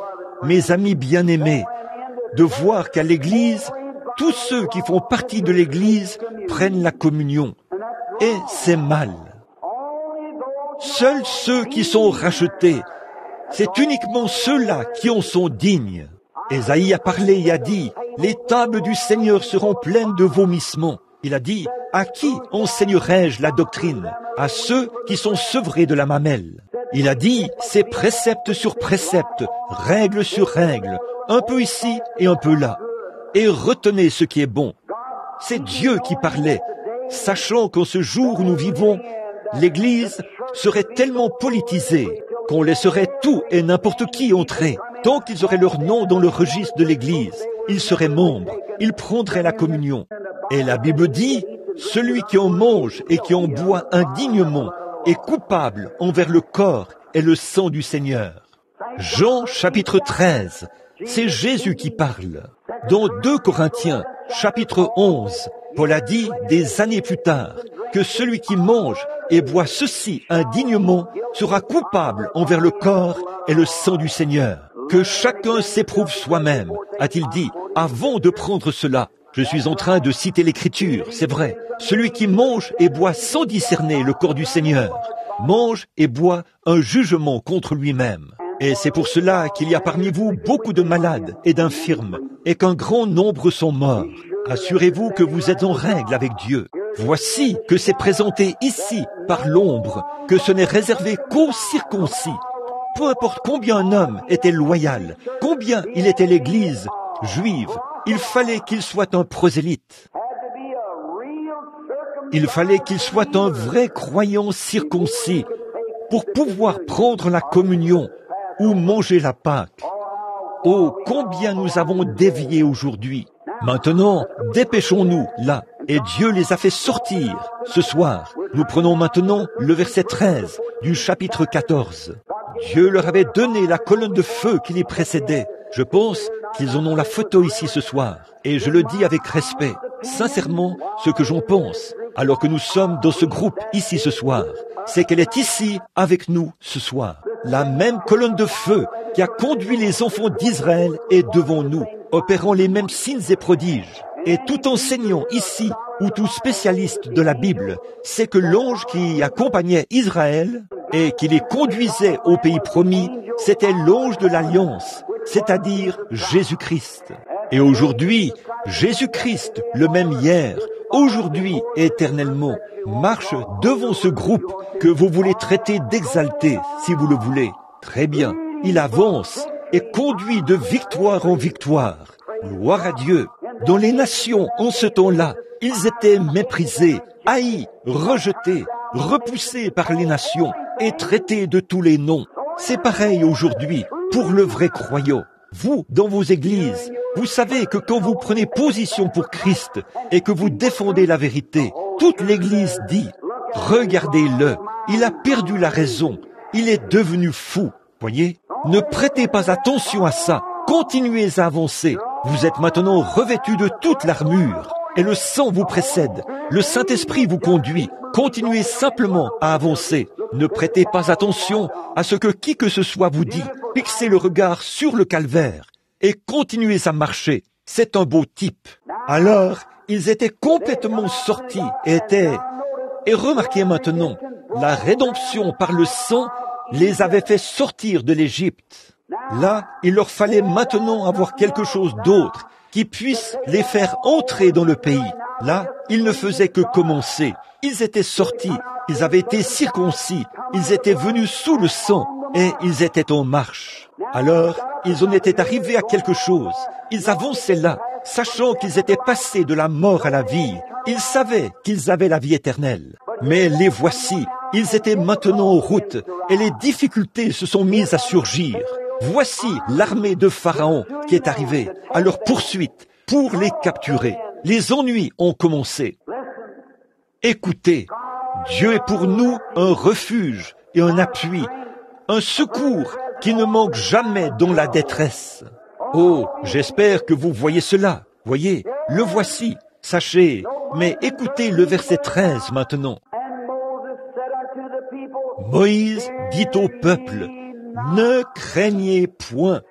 mes amis bien-aimés, de voir qu'à l'Église, tous ceux qui font partie de l'Église prennent la communion. Et c'est mal. Seuls ceux qui sont rachetés, c'est uniquement ceux-là qui en sont dignes. Ésaïe a parlé et a dit, « Les tables du Seigneur seront pleines de vomissements. » Il a dit, « À qui enseignerai-je la doctrine? À ceux qui sont sevrés de la mamelle. » Il a dit, « C'est précepte sur précepte, règle sur règle, un peu ici et un peu là. Et retenez ce qui est bon. » C'est Dieu qui parlait, sachant qu'en ce jour où nous vivons, l'Église serait tellement politisée qu'on laisserait tout et n'importe qui entrer. Tant qu'ils auraient leur nom dans le registre de l'Église, ils seraient membres, ils prendraient la communion. Et la Bible dit, « Celui qui en mange et qui en boit indignement est coupable envers le corps et le sang du Seigneur. » Jean chapitre 13, c'est Jésus qui parle. Dans 2 Corinthiens chapitre 11, Paul a dit des années plus tard que celui qui mange et boit ceci indignement sera coupable envers le corps et le sang du Seigneur. Que chacun s'éprouve soi-même, a-t-il dit, avant de prendre cela. Je suis en train de citer l'Écriture, c'est vrai. Celui qui mange et boit sans discerner le corps du Seigneur, mange et boit un jugement contre lui-même. Et c'est pour cela qu'il y a parmi vous beaucoup de malades et d'infirmes, et qu'un grand nombre sont morts. Assurez-vous que vous êtes en règle avec Dieu. Voici que c'est présenté ici, par l'ombre, que ce n'est réservé qu'aux circoncis. Peu importe combien un homme était loyal, combien il était l'Église juive, il fallait qu'il soit un prosélyte. Il fallait qu'il soit un vrai croyant circoncis pour pouvoir prendre la communion ou manger la Pâque. Oh, combien nous avons dévié aujourd'hui. Maintenant, dépêchons-nous là, et Dieu les a fait sortir ce soir. Nous prenons maintenant le verset 13 du chapitre 14. Dieu leur avait donné la colonne de feu qui les précédait. Je pense qu'ils en ont la photo ici ce soir, et je le dis avec respect, sincèrement, ce que j'en pense, alors que nous sommes dans ce groupe ici ce soir, c'est qu'elle est ici avec nous ce soir. La même colonne de feu qui a conduit les enfants d'Israël est devant nous, opérant les mêmes signes et prodiges. Et tout enseignant ici, ou tout spécialiste de la Bible, sait que l'ange qui accompagnait Israël et qui les conduisait au pays promis, c'était l'ange de l'Alliance, c'est-à-dire Jésus-Christ. Et aujourd'hui, Jésus-Christ, le même hier, aujourd'hui et éternellement, marche devant ce groupe que vous voulez traiter d'exalté, si vous le voulez. Très bien, il avance et conduit de victoire en victoire. Gloire à Dieu. Dans les nations, en ce temps-là, ils étaient méprisés, haïs, rejetés, repoussés par les nations et traités de tous les noms. C'est pareil aujourd'hui pour le vrai croyant. Vous, dans vos églises, vous savez que quand vous prenez position pour Christ et que vous défendez la vérité, toute l'église dit, regardez-le, il a perdu la raison, il est devenu fou. Voyez, ne prêtez pas attention à ça, continuez à avancer. Vous êtes maintenant revêtus de toute l'armure et le sang vous précède, le Saint-Esprit vous conduit. Continuez simplement à avancer. Ne prêtez pas attention à ce que qui que ce soit vous dit. Fixez le regard sur le calvaire et continuez à marcher. C'est un beau type. Alors, ils étaient complètement sortis et remarquez maintenant, la rédemption par le sang les avait fait sortir de l'Égypte. Là, il leur fallait maintenant avoir quelque chose d'autre qui puisse les faire entrer dans le pays. Là, ils ne faisaient que commencer. Ils étaient sortis, ils avaient été circoncis, ils étaient venus sous le sang et ils étaient en marche. Alors, ils en étaient arrivés à quelque chose. Ils avançaient là, sachant qu'ils étaient passés de la mort à la vie. Ils savaient qu'ils avaient la vie éternelle. Mais les voici, ils étaient maintenant en route et les difficultés se sont mises à surgir. Voici l'armée de Pharaon qui est arrivée à leur poursuite pour les capturer. Les ennuis ont commencé. Écoutez, Dieu est pour nous un refuge et un appui, un secours qui ne manque jamais dans la détresse. Oh, j'espère que vous voyez cela. Voyez, le voici, sachez, mais écoutez le verset 13 maintenant. Moïse dit au peuple, ne craignez point.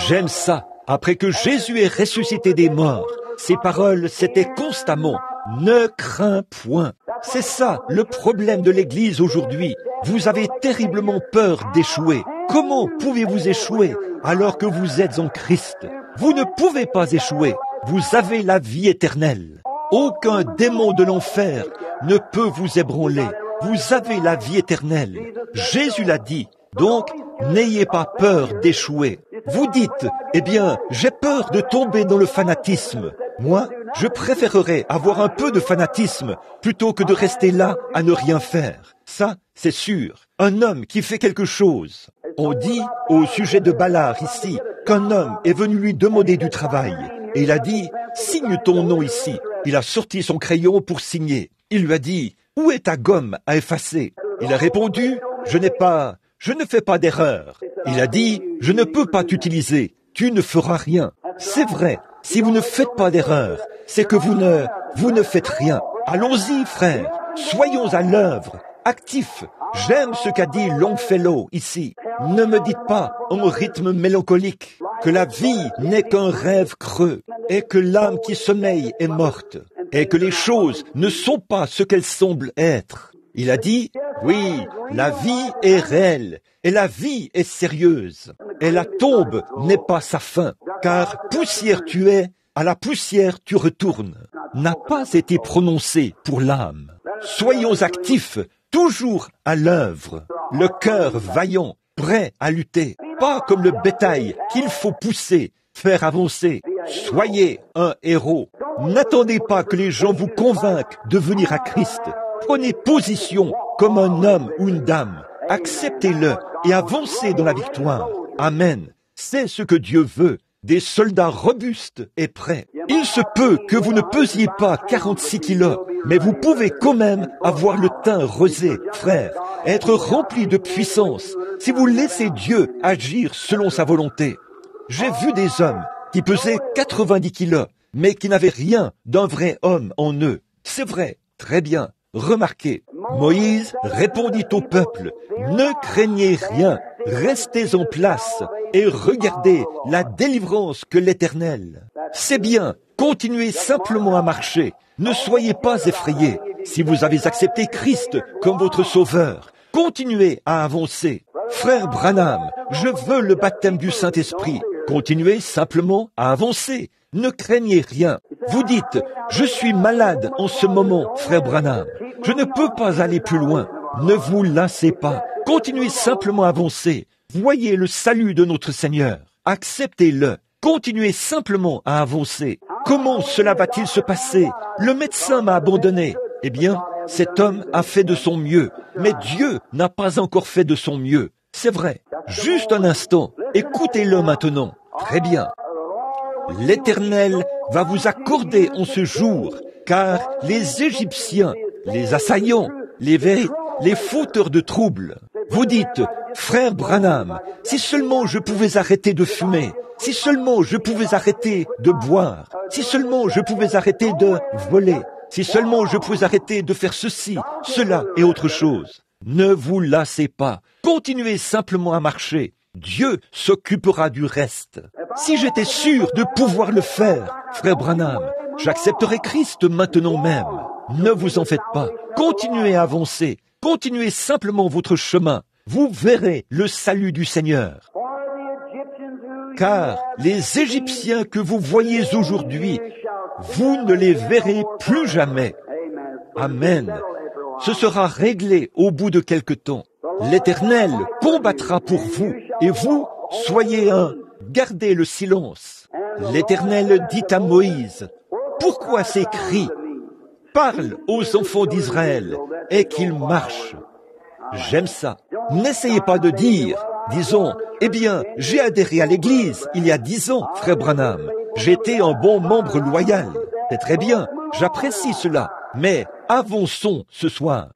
J'aime ça. Après que Jésus ait ressuscité des morts, ses paroles, c'était constamment, ne crains point. C'est ça, le problème de l'Église aujourd'hui. Vous avez terriblement peur d'échouer. Comment pouvez-vous échouer alors que vous êtes en Christ? Vous ne pouvez pas échouer. Vous avez la vie éternelle. Aucun démon de l'enfer ne peut vous ébranler. Vous avez la vie éternelle. Jésus l'a dit. Donc, n'ayez pas peur d'échouer. Vous dites, eh bien, j'ai peur de tomber dans le fanatisme. Moi, je préférerais avoir un peu de fanatisme plutôt que de rester là à ne rien faire. Ça, c'est sûr. Un homme qui fait quelque chose. On dit au sujet de Ballard ici qu'un homme est venu lui demander du travail. Et il a dit, signe ton nom ici. Il a sorti son crayon pour signer. Il lui a dit, où est ta gomme à effacer? Il a répondu, je ne fais pas d'erreur. Il a dit, je ne peux pas t'utiliser. Tu ne feras rien. C'est vrai. Si vous ne faites pas d'erreur, c'est que vous ne faites rien. Allons-y, frères. Soyons à l'œuvre, actifs. J'aime ce qu'a dit Longfellow ici. Ne me dites pas, en rythme mélancolique, que la vie n'est qu'un rêve creux, et que l'âme qui sommeille est morte, et que les choses ne sont pas ce qu'elles semblent être. Il a dit, oui, la vie est réelle, et la vie est sérieuse, et la tombe n'est pas sa fin, car poussière tu es, à la poussière tu retournes, n'a pas été prononcé pour l'âme. Soyons actifs, toujours à l'œuvre, le cœur vaillant, prêt à lutter, pas comme le bétail qu'il faut pousser, faire avancer. Soyez un héros. N'attendez pas que les gens vous convainquent de venir à Christ. Prenez position comme un homme ou une dame. Acceptez-le et avancez dans la victoire. Amen. C'est ce que Dieu veut. Des soldats robustes et prêts. Il se peut que vous ne pesiez pas 46 kilos, mais vous pouvez quand même avoir le teint rosé, frère, être rempli de puissance, si vous laissez Dieu agir selon sa volonté. J'ai vu des hommes qui pesaient 90 kilos, mais qui n'avaient rien d'un vrai homme en eux. C'est vrai, très bien. Remarquez, Moïse répondit au peuple, ne craignez rien, restez en place et regardez la délivrance que l'Éternel. C'est bien, continuez simplement à marcher, ne soyez pas effrayés. Si vous avez accepté Christ comme votre sauveur, continuez à avancer. Frère Branham, je veux le baptême du Saint-Esprit. Continuez simplement à avancer. Ne craignez rien. Vous dites, je suis malade en ce moment, frère Branham. Je ne peux pas aller plus loin. Ne vous lassez pas. Continuez simplement à avancer. Voyez le salut de notre Seigneur. Acceptez-le. Continuez simplement à avancer. Comment cela va-t-il se passer? Le médecin m'a abandonné. Eh bien, cet homme a fait de son mieux. Mais Dieu n'a pas encore fait de son mieux. C'est vrai. Juste un instant, écoutez-le maintenant. Très bien. L'Éternel va vous accorder en ce jour, car les Égyptiens, les assaillants, les fauteurs de troubles, vous dites, frère Branham, si seulement je pouvais arrêter de fumer, si seulement je pouvais arrêter de boire, si seulement je pouvais arrêter de voler, si seulement je pouvais arrêter de faire ceci, cela et autre chose. Ne vous lassez pas, continuez simplement à marcher. Dieu s'occupera du reste. Si j'étais sûr de pouvoir le faire, frère Branham, j'accepterais Christ maintenant même. Ne vous en faites pas, continuez à avancer, continuez simplement votre chemin. Vous verrez le salut du Seigneur. Car les Égyptiens que vous voyez aujourd'hui, vous ne les verrez plus jamais. Amen. Ce sera réglé au bout de quelque temps. L'Éternel combattra pour vous, et vous, soyez un, gardez le silence. L'Éternel dit à Moïse, « Pourquoi ces cris? Parle aux enfants d'Israël, et qu'ils marchent. » J'aime ça. N'essayez pas de dire, disons, « Eh bien, j'ai adhéré à l'Église il y a 10 ans, frère Branham. J'étais un bon membre loyal. C'est très bien, j'apprécie cela. Mais avançons ce soir.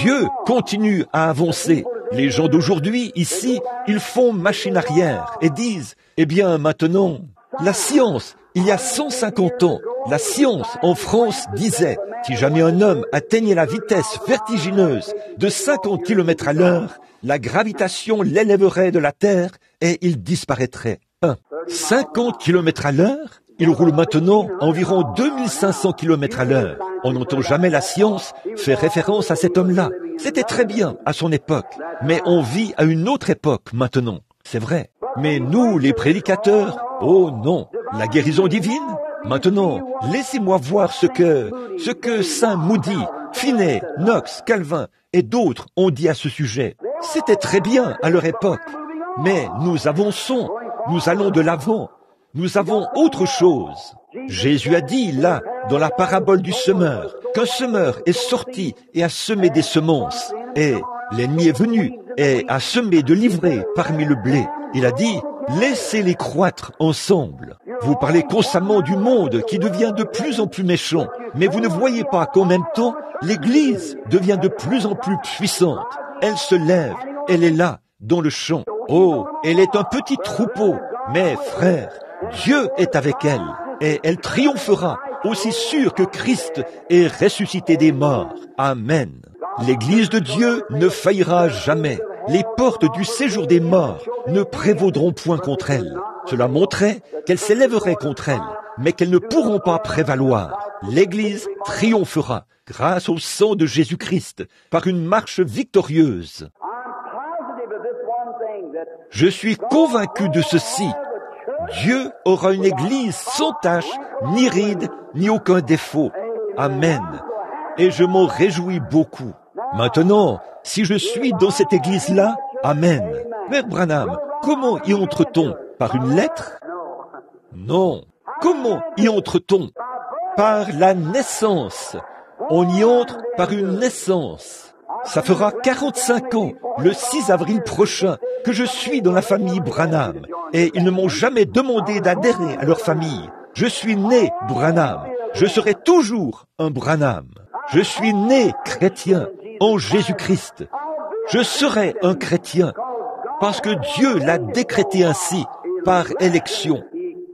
Dieu continue à avancer. Les gens d'aujourd'hui, ici, ils font machine arrière et disent, eh bien maintenant, la science, il y a 150 ans, la science en France disait, si jamais un homme atteignait la vitesse vertigineuse de 50 km à l'heure, la gravitation l'élèverait de la Terre et il disparaîtrait. 50 km à l'heure? Il roule maintenant environ 2500 km à l'heure. On n'entend jamais la science faire référence à cet homme-là. C'était très bien à son époque, mais on vit à une autre époque maintenant. C'est vrai. Mais nous, les prédicateurs, oh non, la guérison divine? Maintenant, laissez-moi voir ce que Saint Moody, Finney, Knox, Calvin et d'autres ont dit à ce sujet. C'était très bien à leur époque, mais nous avançons, nous allons de l'avant. Nous avons autre chose. Jésus a dit là, dans la parabole du semeur, qu'un semeur est sorti et a semé des semences. Et l'ennemi est venu et a semé de l'ivraie parmi le blé. Il a dit, laissez-les croître ensemble. Vous parlez constamment du monde qui devient de plus en plus méchant, mais vous ne voyez pas qu'en même temps, l'Église devient de plus en plus puissante. Elle se lève, elle est là, dans le champ. Oh, elle est un petit troupeau, mais frère, Dieu est avec elle, et elle triomphera, aussi sûr que Christ est ressuscité des morts. Amen. L'Église de Dieu ne faillira jamais. Les portes du séjour des morts ne prévaudront point contre elle. Cela montrait qu'elles s'élèveraient contre elle, mais qu'elles ne pourront pas prévaloir. L'Église triomphera, grâce au sang de Jésus-Christ, par une marche victorieuse. Je suis convaincu de ceci. Dieu aura une église sans tache, ni ride, ni aucun défaut. Amen. Et je m'en réjouis beaucoup. Maintenant, si je suis dans cette église-là, Amen. Frère Branham, comment y entre-t-on? Par une lettre? Non. Comment y entre-t-on? Par la naissance. On y entre par une naissance. Ça fera 45 ans, le 6 avril prochain, que je suis dans la famille Branham. Et ils ne m'ont jamais demandé d'adhérer à leur famille. Je suis né Branham. Je serai toujours un Branham. Je suis né chrétien en Jésus-Christ. Je serai un chrétien parce que Dieu l'a décrété ainsi, par élection.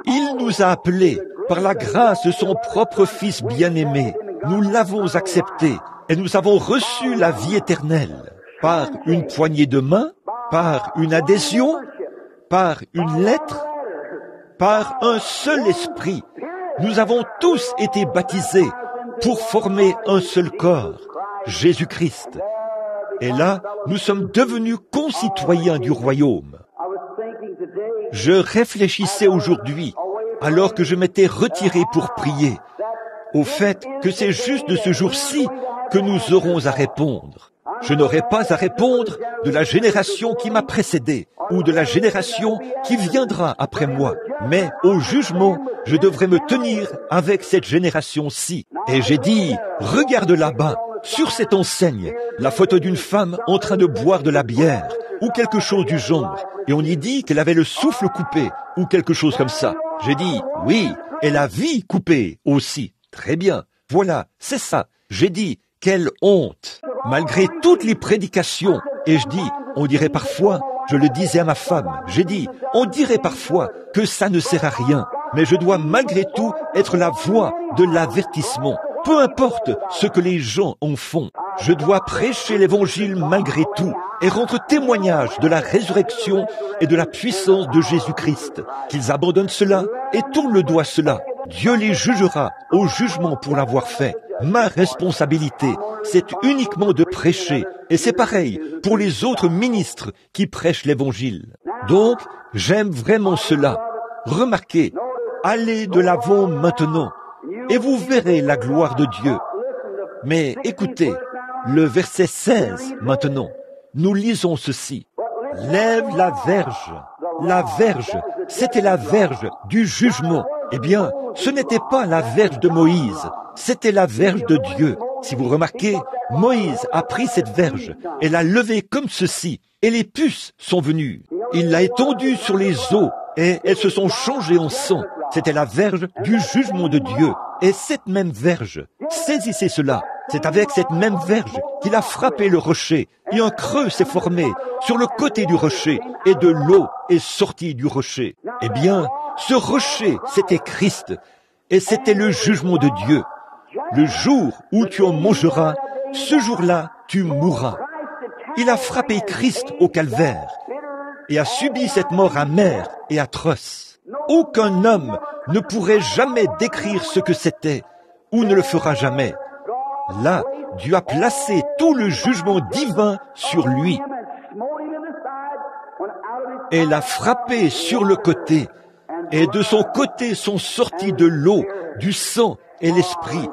Il nous a appelés par la grâce de son propre Fils bien-aimé. Nous l'avons accepté et nous avons reçu la vie éternelle par une poignée de main, par une adhésion, par une lettre, par un seul esprit. Nous avons tous été baptisés pour former un seul corps, Jésus-Christ. Et là, nous sommes devenus concitoyens du royaume. Je réfléchissais aujourd'hui, alors que je m'étais retiré pour prier, au fait que c'est juste de ce jour-ci que nous aurons à répondre. Je n'aurai pas à répondre de la génération qui m'a précédé ou de la génération qui viendra après moi. Mais au jugement, je devrais me tenir avec cette génération-ci. Et j'ai dit, regarde là-bas, sur cette enseigne, la photo d'une femme en train de boire de la bière ou quelque chose du genre. et on y dit qu'elle avait le souffle coupé, ou quelque chose comme ça. J'ai dit, oui, et la vie coupée aussi. Très bien, voilà, c'est ça. J'ai dit, quelle honte. Malgré toutes les prédications, et je dis, on dirait parfois, je le disais à ma femme, j'ai dit, on dirait parfois que ça ne sert à rien, mais je dois malgré tout être la voix de l'avertissement. Peu importe ce que les gens en font, je dois prêcher l'évangile malgré tout et rendre témoignage de la résurrection et de la puissance de Jésus-Christ. Qu'ils abandonnent cela et tournent le dos à cela. Dieu les jugera au jugement pour l'avoir fait. Ma responsabilité, c'est uniquement de prêcher. Et c'est pareil pour les autres ministres qui prêchent l'évangile. Donc, j'aime vraiment cela. Remarquez, allez de l'avant maintenant et vous verrez la gloire de Dieu. Mais écoutez, le verset 16 maintenant. Nous lisons ceci. Lève la verge. La verge, c'était la verge du jugement. Eh bien, ce n'était pas la verge de Moïse, c'était la verge de Dieu. Si vous remarquez, Moïse a pris cette verge et l'a levée comme ceci, et les puces sont venues. Il l'a étendue sur les eaux, et elles se sont changées en sang. C'était la verge du jugement de Dieu. Et cette même verge, saisissez cela, c'est avec cette même verge qu'il a frappé le rocher, et un creux s'est formé sur le côté du rocher, et de l'eau est sortie du rocher. Eh bien, ce rocher, c'était Christ, et c'était le jugement de Dieu. Le jour où tu en mangeras, ce jour-là, tu mourras. Il a frappé Christ au calvaire, et a subi cette mort amère et atroce. Aucun homme ne pourrait jamais décrire ce que c'était, ou ne le fera jamais. Là, Dieu a placé tout le jugement divin sur lui et l'a frappé sur le côté. Et de son côté sont sortis de l'eau, du sang et l'esprit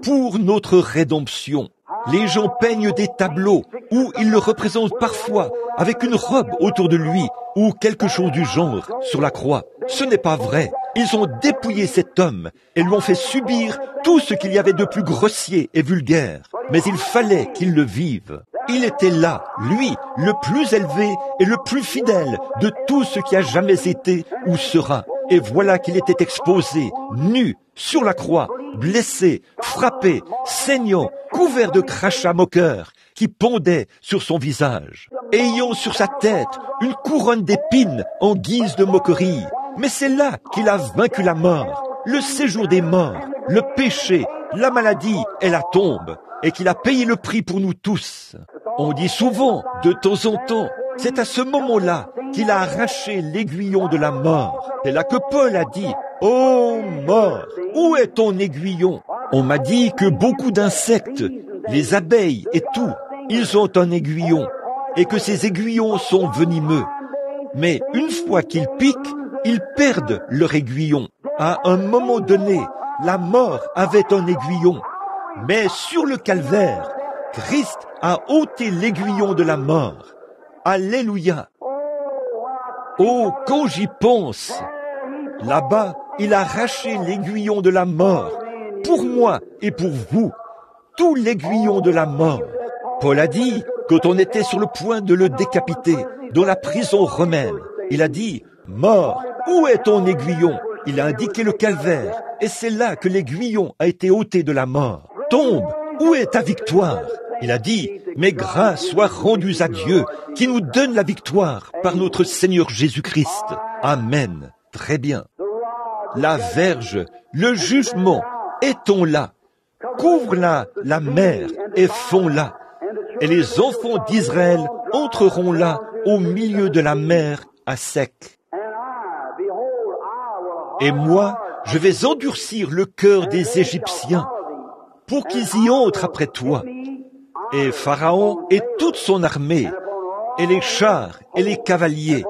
pour notre rédemption. Les gens peignent des tableaux où ils le représentent parfois avec une robe autour de lui ou quelque chose du genre sur la croix. Ce n'est pas vrai. Ils ont dépouillé cet homme et lui ont fait subir tout ce qu'il y avait de plus grossier et vulgaire. Mais il fallait qu'il le vive. Il était là, lui, le plus élevé et le plus fidèle de tout ce qui a jamais été ou sera. Et voilà qu'il était exposé, nu, sur la croix, blessé, frappé, saignant, couvert de crachats moqueurs qui pendaient sur son visage, ayant sur sa tête une couronne d'épines en guise de moquerie. Mais c'est là qu'il a vaincu la mort, le séjour des morts, le péché, la maladie et la tombe, et qu'il a payé le prix pour nous tous. On dit souvent, de temps en temps, c'est à ce moment-là qu'il a arraché l'aiguillon de la mort. C'est là que Paul a dit, « Ô mort, où est ton aiguillon ?» On m'a dit que beaucoup d'insectes, les abeilles et tout, ils ont un aiguillon, et que ces aiguillons sont venimeux. Mais une fois qu'ils piquent, ils perdent leur aiguillon. À un moment donné, la mort avait un aiguillon. Mais sur le calvaire, Christ a ôté l'aiguillon de la mort. Alléluia! Oh, quand j'y pense, là-bas, il a arraché l'aiguillon de la mort, pour moi et pour vous, tout l'aiguillon de la mort. Paul a dit, quand on était sur le point de le décapiter, dans la prison romaine, il a dit, « Mort, où est ton aiguillon ?» Il a indiqué le calvaire, et c'est là que l'aiguillon a été ôté de la mort. « Tombe, où est ta victoire ?» Il a dit, « Mes grâces soient rendues à Dieu, qui nous donne la victoire par notre Seigneur Jésus-Christ. » Amen. Très bien. La verge, le jugement, est-on là? Couvre-la, la mer, et fond-la. Et les enfants d'Israël entreront là, au milieu de la mer, à sec. Et moi, je vais endurcir le cœur des Égyptiens, pour qu'ils y entrent après toi. Et Pharaon et toute son armée, et les chars et les cavaliers,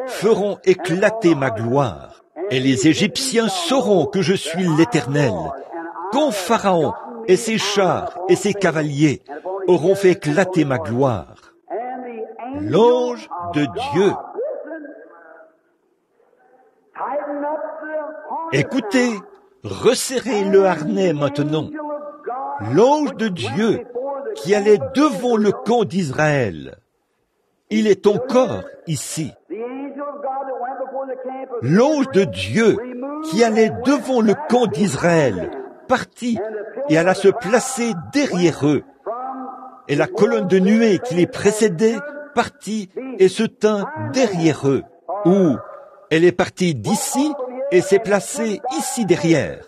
feront éclater ma gloire. Et les Égyptiens sauront que je suis l'Éternel, quand Pharaon et ses chars et ses cavaliers auront fait éclater ma gloire. L'ange de Dieu. Écoutez, resserrez le harnais maintenant. L'ange de Dieu qui allait devant le camp d'Israël. Il est encore ici. l'ange de Dieu qui allait devant le camp d'Israël partit et alla se placer derrière eux. Et la colonne de nuée qui les précédait partit et se tint derrière eux. Ou elle est partie d'ici et s'est placée ici derrière.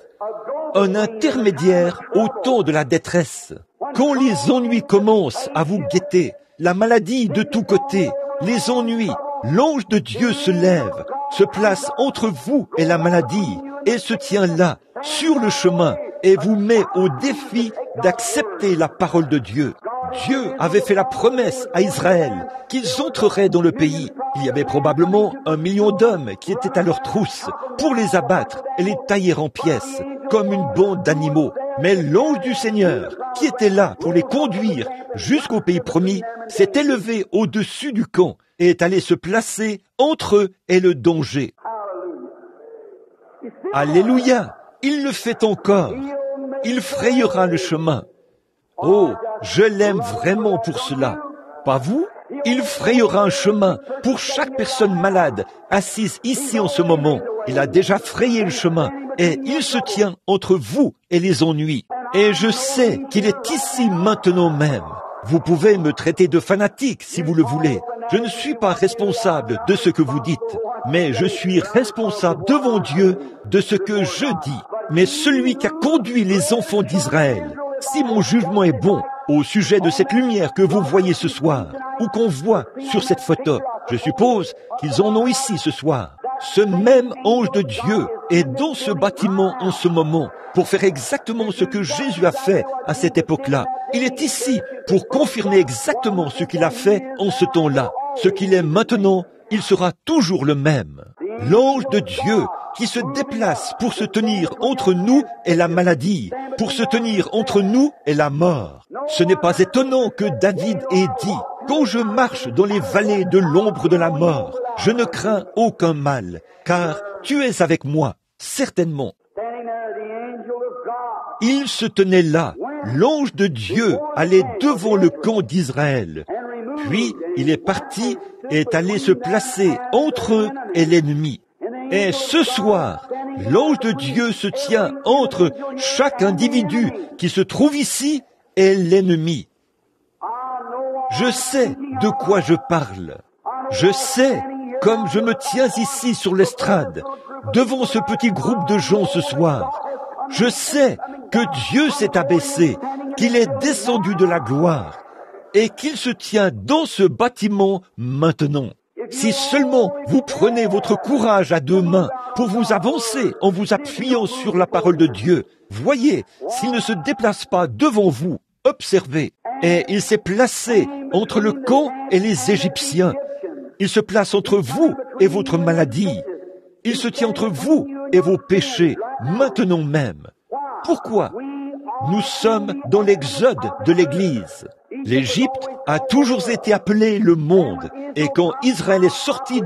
Un intermédiaire au temps de la détresse. Quand les ennuis commencent à vous guetter, la maladie de tous côtés, les ennuis, l'ange de Dieu se lève, se place entre vous et la maladie et se tient là, sur le chemin, et vous met au défi d'accepter la parole de Dieu. Dieu avait fait la promesse à Israël qu'ils entreraient dans le pays. Il y avait probablement 1 million d'hommes qui étaient à leur trousse pour les abattre et les tailler en pièces, comme une bande d'animaux. Mais l'ange du Seigneur, qui était là pour les conduire jusqu'au pays promis, s'est élevé au-dessus du camp et est allé se placer entre eux et le danger. Alléluia! Il le fait encore. Il frayera le chemin. Oh, je l'aime vraiment pour cela. Pas vous? Il frayera un chemin pour chaque personne malade assise ici en ce moment. Il a déjà frayé le chemin et il se tient entre vous et les ennuis. Et je sais qu'il est ici maintenant même. Vous pouvez me traiter de fanatique si vous le voulez. Je ne suis pas responsable de ce que vous dites, mais je suis responsable devant Dieu de ce que je dis. Mais celui qui a conduit les enfants d'Israël, si mon jugement est bon au sujet de cette lumière que vous voyez ce soir, ou qu'on voit sur cette photo, je suppose qu'ils en ont ici ce soir. Ce même ange de Dieu est dans ce bâtiment en ce moment pour faire exactement ce que Jésus a fait à cette époque-là. Il est ici pour confirmer exactement ce qu'il a fait en ce temps-là. Ce qu'il est maintenant, il sera toujours le même. L'ange de Dieu qui se déplace pour se tenir entre nous et la maladie, pour se tenir entre nous et la mort. Ce n'est pas étonnant que David ait dit « Quand je marche dans les vallées de l'ombre de la mort, je ne crains aucun mal, car tu es avec moi, certainement. » Il se tenait là, l'ange de Dieu allait devant le camp d'Israël. Puis il est parti et est allé se placer entre eux et l'ennemi. Et ce soir, l'ange de Dieu se tient entre chaque individu qui se trouve ici et l'ennemi. Je sais de quoi je parle. Je sais, comme je me tiens ici sur l'estrade, devant ce petit groupe de gens ce soir, je sais que Dieu s'est abaissé, qu'il est descendu de la gloire et qu'il se tient dans ce bâtiment maintenant. Si seulement vous prenez votre courage à deux mains pour vous avancer en vous appuyant sur la parole de Dieu, voyez s'il ne se déplace pas devant vous, observez. Et il s'est placé entre le camp et les Égyptiens. Il se place entre vous et votre maladie. Il se tient entre vous et vos péchés, maintenant même. Pourquoi? Nous sommes dans l'exode de l'Église. L'Égypte a toujours été appelée le monde. Et quand Israël est sorti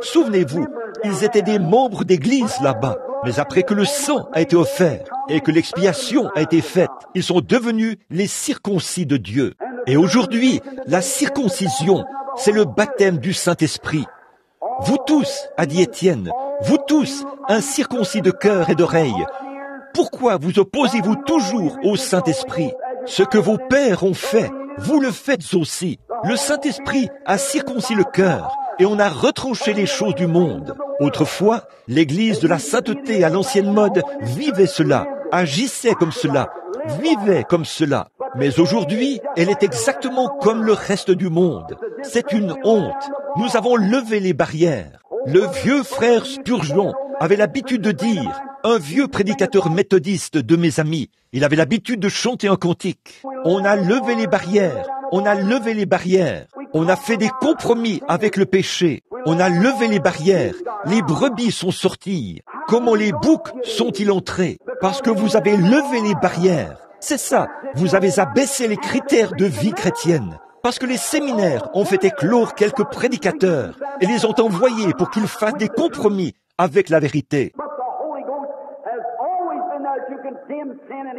souvenez-vous, ils étaient des membres d'Église là-bas. Mais après que le sang a été offert et que l'expiation a été faite, ils sont devenus les circoncis de Dieu. Et aujourd'hui, la circoncision, c'est le baptême du Saint-Esprit. Vous tous, a dit Étienne, vous tous, incirconcis de cœur et d'oreille, pourquoi vous opposez-vous toujours au Saint-Esprit? Ce que vos pères ont fait, vous le faites aussi. Le Saint-Esprit a circoncis le cœur et on a retranché les choses du monde. Autrefois, l'Église de la sainteté à l'ancienne mode vivait cela, agissait comme cela, vivait comme cela. Mais aujourd'hui, elle est exactement comme le reste du monde. C'est une honte. Nous avons levé les barrières. Le vieux frère Spurgeon avait l'habitude de dire, un vieux prédicateur méthodiste de mes amis, il avait l'habitude de chanter un cantique. On a levé les barrières, on a levé les barrières, on a fait des compromis avec le péché, on a levé les barrières, les brebis sont sorties. Comment les boucs sont-ils entrés? Parce que vous avez levé les barrières. C'est ça, vous avez abaissé les critères de vie chrétienne. Parce que les séminaires ont fait éclore quelques prédicateurs et les ont envoyés pour qu'ils fassent des compromis avec la vérité.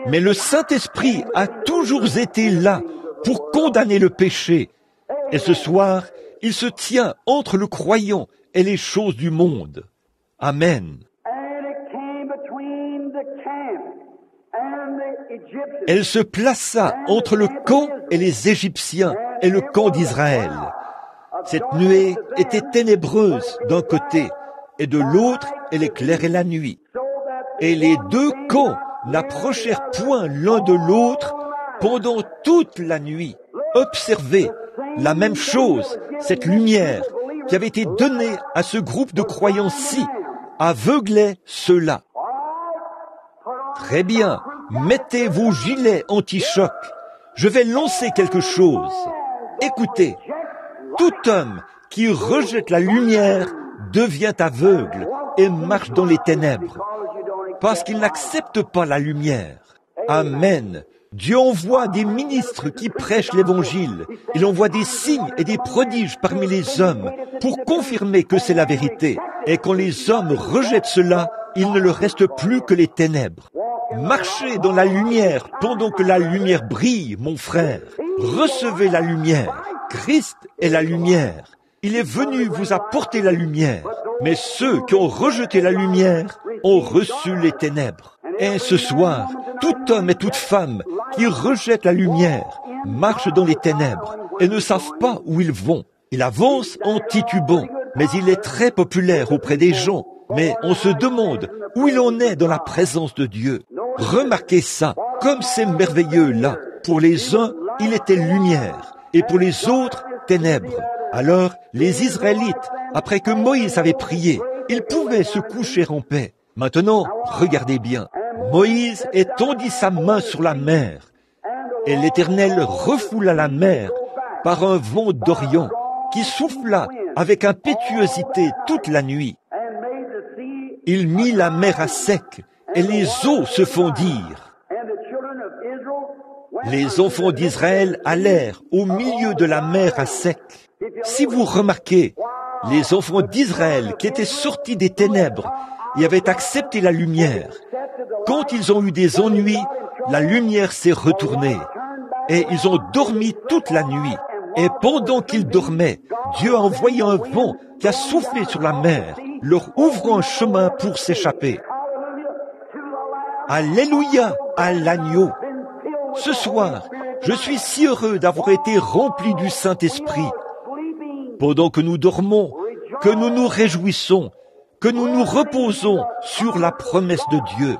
Mais le Saint-Esprit a toujours été là pour condamner le péché. Et ce soir, il se tient entre le croyant et les choses du monde. Amen. Elle se plaça entre le camp et les Égyptiens et le camp d'Israël. Cette nuée était ténébreuse d'un côté, et de l'autre, elle éclairait la nuit. Et les deux camps n'approchèrent point l'un de l'autre pendant toute la nuit. Observez la même chose, cette lumière qui avait été donnée à ce groupe de croyants-ci, aveuglait ceux-là. Très bien, mettez vos gilets anti-choc. Je vais lancer quelque chose. Écoutez, tout homme qui rejette la lumière devient aveugle et marche dans les ténèbres, parce qu'il n'accepte pas la lumière. Amen. Dieu envoie des ministres qui prêchent l'Évangile. Il envoie des signes et des prodiges parmi les hommes pour confirmer que c'est la vérité. Et quand les hommes rejettent cela, il ne leur reste plus que les ténèbres. Marchez dans la lumière pendant que la lumière brille, mon frère. Recevez la lumière. Christ est la lumière. Il est venu vous apporter la lumière. Mais ceux qui ont rejeté la lumière ont reçu les ténèbres. Et ce soir, tout homme et toute femme qui rejettent la lumière marchent dans les ténèbres et ne savent pas où ils vont. Il avance en titubant, mais il est très populaire auprès des gens. Mais on se demande où il en est dans la présence de Dieu. Remarquez ça, comme c'est merveilleux là. Pour les uns, il était lumière, et pour les autres, ténèbres. Alors, les Israélites, après que Moïse avait prié, ils pouvaient se coucher en paix. Maintenant, regardez bien. Moïse étendit sa main sur la mer, et l'Éternel refoula la mer par un vent d'Orient qui souffla avec impétuosité toute la nuit. Il mit la mer à sec, et les eaux se fondirent. Les enfants d'Israël allèrent au milieu de la mer à sec. Si vous remarquez, les enfants d'Israël qui étaient sortis des ténèbres et avaient accepté la lumière, quand ils ont eu des ennuis, la lumière s'est retournée et ils ont dormi toute la nuit. Et pendant qu'ils dormaient, Dieu a envoyé un vent qui a soufflé sur la mer, leur ouvrant un chemin pour s'échapper. Alléluia à l'agneau. Ce soir, je suis si heureux d'avoir été rempli du Saint-Esprit. Pendant que nous dormons, que nous nous réjouissons, que nous nous reposons sur la promesse de Dieu.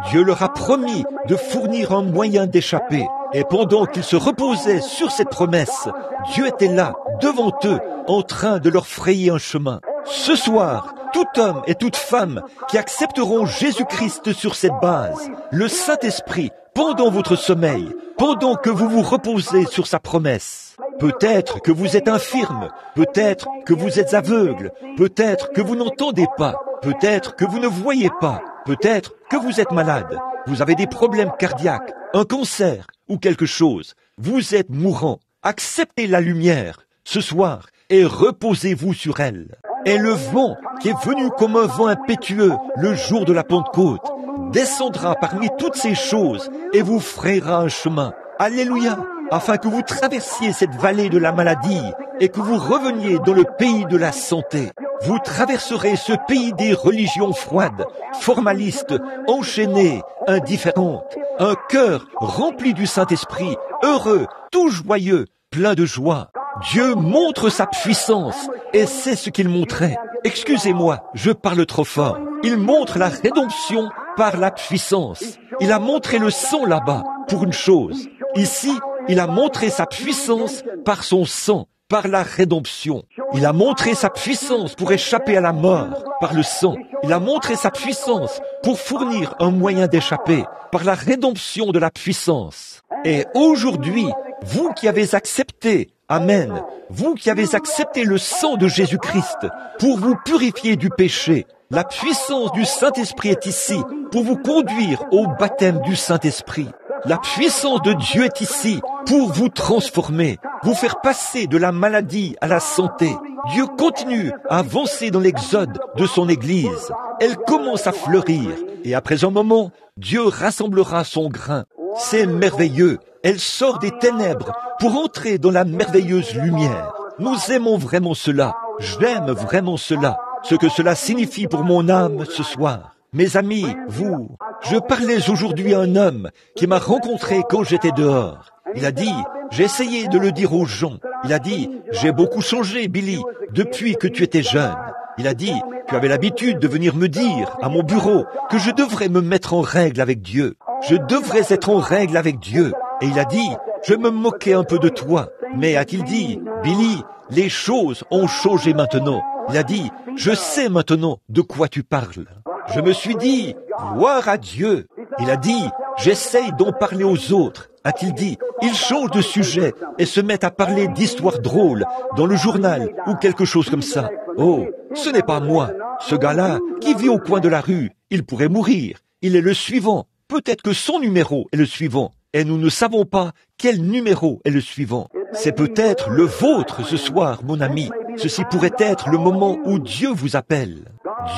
Dieu leur a promis de fournir un moyen d'échapper. Et pendant qu'ils se reposaient sur cette promesse, Dieu était là, devant eux, en train de leur frayer un chemin. Ce soir, tout homme et toute femme qui accepteront Jésus-Christ sur cette base, le Saint-Esprit, pendant votre sommeil, pendant que vous vous reposez sur sa promesse. Peut-être que vous êtes infirme, peut-être que vous êtes aveugle, peut-être que vous n'entendez pas, peut-être que vous ne voyez pas, peut-être que vous êtes malade, vous avez des problèmes cardiaques, un cancer ou quelque chose. Vous êtes mourant. Acceptez la lumière ce soir et reposez-vous sur elle. Et le vent qui est venu comme un vent impétueux le jour de la Pentecôte descendra parmi toutes ces choses et vous frayera un chemin. Alléluia! Afin que vous traversiez cette vallée de la maladie et que vous reveniez dans le pays de la santé. Vous traverserez ce pays des religions froides, formalistes, enchaînées, indifférentes. Un cœur rempli du Saint-Esprit, heureux, tout joyeux, plein de joie. Dieu montre sa puissance et c'est ce qu'il montrait. Excusez-moi, je parle trop fort. Il montre la rédemption par la puissance. Il a montré le sang là-bas pour une chose. Ici, il a montré sa puissance par son sang, par la rédemption. Il a montré sa puissance pour échapper à la mort par le sang. Il a montré sa puissance pour fournir un moyen d'échapper par la rédemption de la puissance. Et aujourd'hui, vous qui avez accepté, amen, vous qui avez accepté le sang de Jésus-Christ pour vous purifier du péché, la puissance du Saint-Esprit est ici pour vous conduire au baptême du Saint-Esprit. La puissance de Dieu est ici pour vous transformer, vous faire passer de la maladie à la santé. Dieu continue à avancer dans l'exode de son Église. Elle commence à fleurir et après un moment, Dieu rassemblera son grain. C'est merveilleux. Elle sort des ténèbres pour entrer dans la merveilleuse lumière. Nous aimons vraiment cela. J'aime vraiment cela. ce que cela signifie pour mon âme ce soir. Mes amis, vous, je parlais aujourd'hui à un homme qui m'a rencontré quand j'étais dehors. Il a dit, j'ai essayé de le dire aux gens. Il a dit, j'ai beaucoup changé, Billy, depuis que tu étais jeune. Il a dit, tu avais l'habitude de venir me dire à mon bureau que je devrais me mettre en règle avec Dieu. Je devrais être en règle avec Dieu. Et il a dit, je me moquais un peu de toi. Mais a-t-il dit, Billy, les choses ont changé maintenant. Il a dit, je sais maintenant de quoi tu parles. Je me suis dit, gloire à Dieu. Il a dit, j'essaye d'en parler aux autres. A-t-il dit, ils changent de sujet et se mettent à parler d'histoires drôles dans le journal ou quelque chose comme ça. Oh, ce n'est pas moi. Ce gars-là, qui vit au coin de la rue, il pourrait mourir. Il est le suivant. Peut-être que son numéro est le suivant. Et nous ne savons pas quel numéro est le suivant. C'est peut-être le vôtre ce soir, mon ami. Ceci pourrait être le moment où Dieu vous appelle.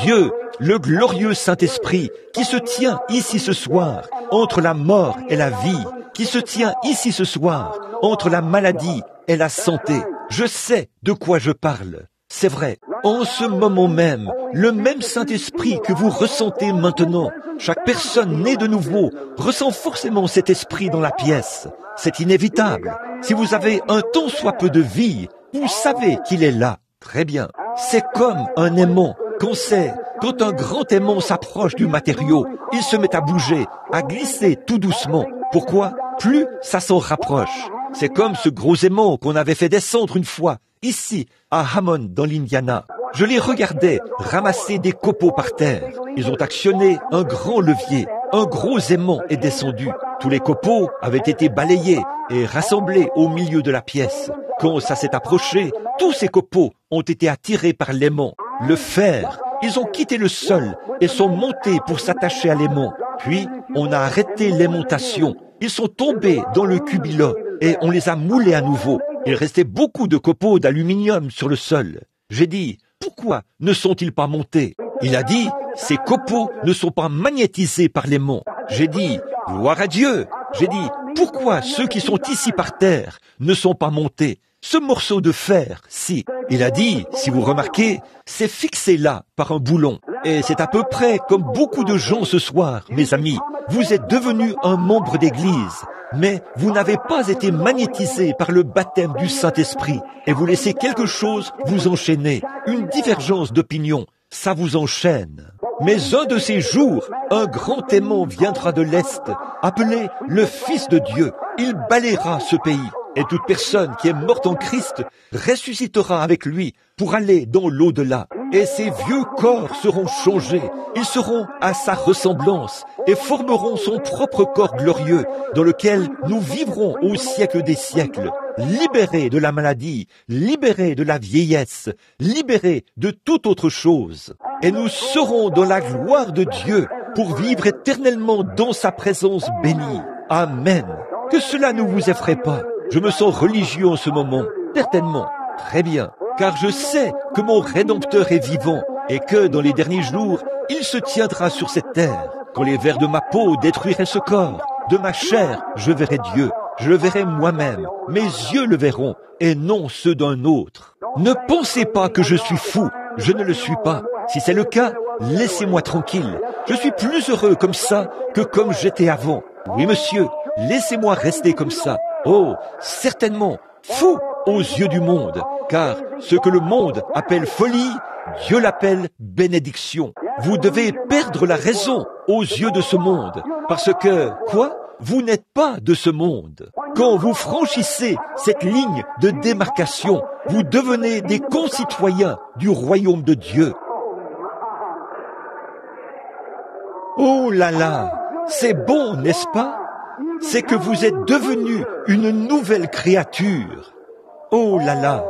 Dieu, le glorieux Saint-Esprit, qui se tient ici ce soir, entre la mort et la vie, qui se tient ici ce soir, entre la maladie et la santé. Je sais de quoi je parle. C'est vrai, en ce moment même, le même Saint-Esprit que vous ressentez maintenant, chaque personne née de nouveau ressent forcément cet esprit dans la pièce. C'est inévitable. Si vous avez un tant soit peu de vie, vous savez qu'il est là. Très bien. C'est comme un aimant. Quand un grand aimant s'approche du matériau, il se met à bouger, à glisser tout doucement. Pourquoi? Plus ça s'en rapproche. C'est comme ce gros aimant qu'on avait fait descendre une fois, ici, à Hammond, dans l'Indiana. Je les regardais ramasser des copeaux par terre. Ils ont actionné un grand levier. Un gros aimant est descendu. Tous les copeaux avaient été balayés et rassemblés au milieu de la pièce. Quand ça s'est approché, tous ces copeaux ont été attirés par l'aimant. Le fer, ils ont quitté le sol et sont montés pour s'attacher à l'aimant. Puis, on a arrêté l'aimantation. Ils sont tombés dans le cubilot et on les a moulés à nouveau. Il restait beaucoup de copeaux d'aluminium sur le sol. J'ai dit, pourquoi ne sont-ils pas montés? Il a dit, ces copeaux ne sont pas magnétisés par l'aimant. J'ai dit, gloire à Dieu. J'ai dit, pourquoi ceux qui sont ici par terre ne sont pas montés? Ce morceau de fer, si. Il a dit, si vous remarquez, c'est fixé là par un boulon. Et c'est à peu près comme beaucoup de gens ce soir, mes amis. Vous êtes devenus un membre d'église, mais vous n'avez pas été magnétisé par le baptême du Saint-Esprit. Et vous laissez quelque chose vous enchaîner, une divergence d'opinion. Ça vous enchaîne. Mais un de ces jours, un grand aimant viendra de l'Est, appelé le Fils de Dieu. Il balayera ce pays. Et toute personne qui est morte en Christ ressuscitera avec lui pour aller dans l'au-delà. Et ces vieux corps seront changés. Ils seront à sa ressemblance et formeront son propre corps glorieux dans lequel nous vivrons au siècle des siècles. Libérés de la maladie, libérés de la vieillesse, libérés de toute autre chose. Et nous serons dans la gloire de Dieu pour vivre éternellement dans sa présence bénie. Amen. Que cela ne vous effraie pas. Je me sens religieux en ce moment, certainement. Très bien, car je sais que mon Rédempteur est vivant et que dans les derniers jours, il se tiendra sur cette terre. Quand les vers de ma peau détruiraient ce corps, de ma chair, je verrai Dieu. Je le verrai moi-même. Mes yeux le verront et non ceux d'un autre. Ne pensez pas que je suis fou. Je ne le suis pas. Si c'est le cas, laissez-moi tranquille. Je suis plus heureux comme ça que comme j'étais avant. Oui, monsieur, laissez-moi rester comme ça. Oh, certainement, fou aux yeux du monde, car ce que le monde appelle folie, Dieu l'appelle bénédiction. Vous devez perdre la raison aux yeux de ce monde, parce que, quoi? Vous n'êtes pas de ce monde. Quand vous franchissez cette ligne de démarcation, vous devenez des concitoyens du royaume de Dieu. Oh là là, c'est bon, n'est-ce pas? C'est que vous êtes devenu une nouvelle créature. Oh là là,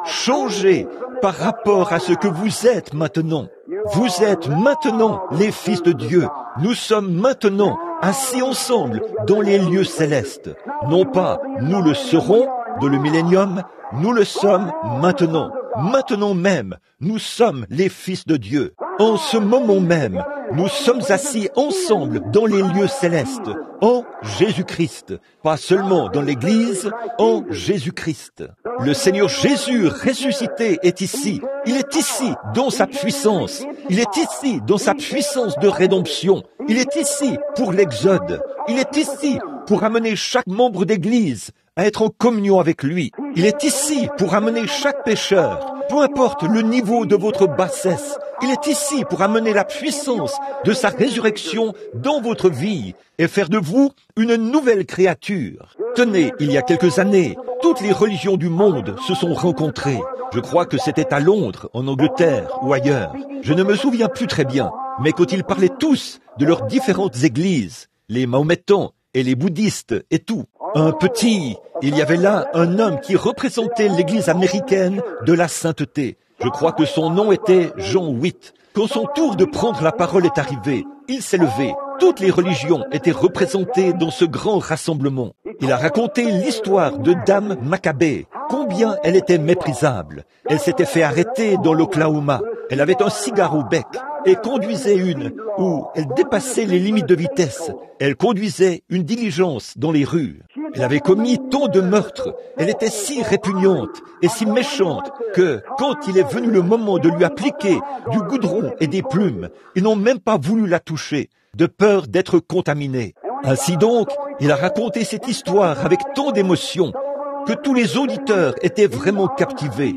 changez par rapport à ce que vous êtes maintenant. Vous êtes maintenant les fils de Dieu. Nous sommes maintenant assis ensemble dans les lieux célestes. Non pas nous le serons dans le millénium, nous le sommes maintenant. Maintenant même, nous sommes les fils de Dieu. En ce moment même, nous sommes assis ensemble dans les lieux célestes, en Jésus-Christ. Pas seulement dans l'Église, en Jésus-Christ. Le Seigneur Jésus ressuscité est ici. Il est ici dans sa puissance. Il est ici dans sa puissance de rédemption. Il est ici pour l'Exode. Il est ici pour amener chaque membre d'Église à être en communion avec lui. Il est ici pour amener chaque pécheur, peu importe le niveau de votre bassesse. Il est ici pour amener la puissance de sa résurrection dans votre vie et faire de vous une nouvelle créature. Tenez, il y a quelques années, toutes les religions du monde se sont rencontrées. Je crois que c'était à Londres, en Angleterre ou ailleurs. Je ne me souviens plus très bien, mais quand ils parlaient tous de leurs différentes églises, les mahométans et les bouddhistes et tout, il y avait là un homme qui représentait l'église américaine de la sainteté. Je crois que son nom était Jean VIII. Quand son tour de prendre la parole est arrivé, il s'est levé. Toutes les religions étaient représentées dans ce grand rassemblement. Il a raconté l'histoire de Dame Maccabée, combien elle était méprisable. Elle s'était fait arrêter dans l'Oklahoma. Elle avait un cigare au bec et conduisait où elle dépassait les limites de vitesse. Elle conduisait une diligence dans les rues. Elle avait commis tant de meurtres. Elle était si répugnante et si méchante que, quand il est venu le moment de lui appliquer du goudron et des plumes, ils n'ont même pas voulu la toucher, de peur d'être contaminés. Ainsi donc, il a raconté cette histoire avec tant d'émotion que tous les auditeurs étaient vraiment captivés.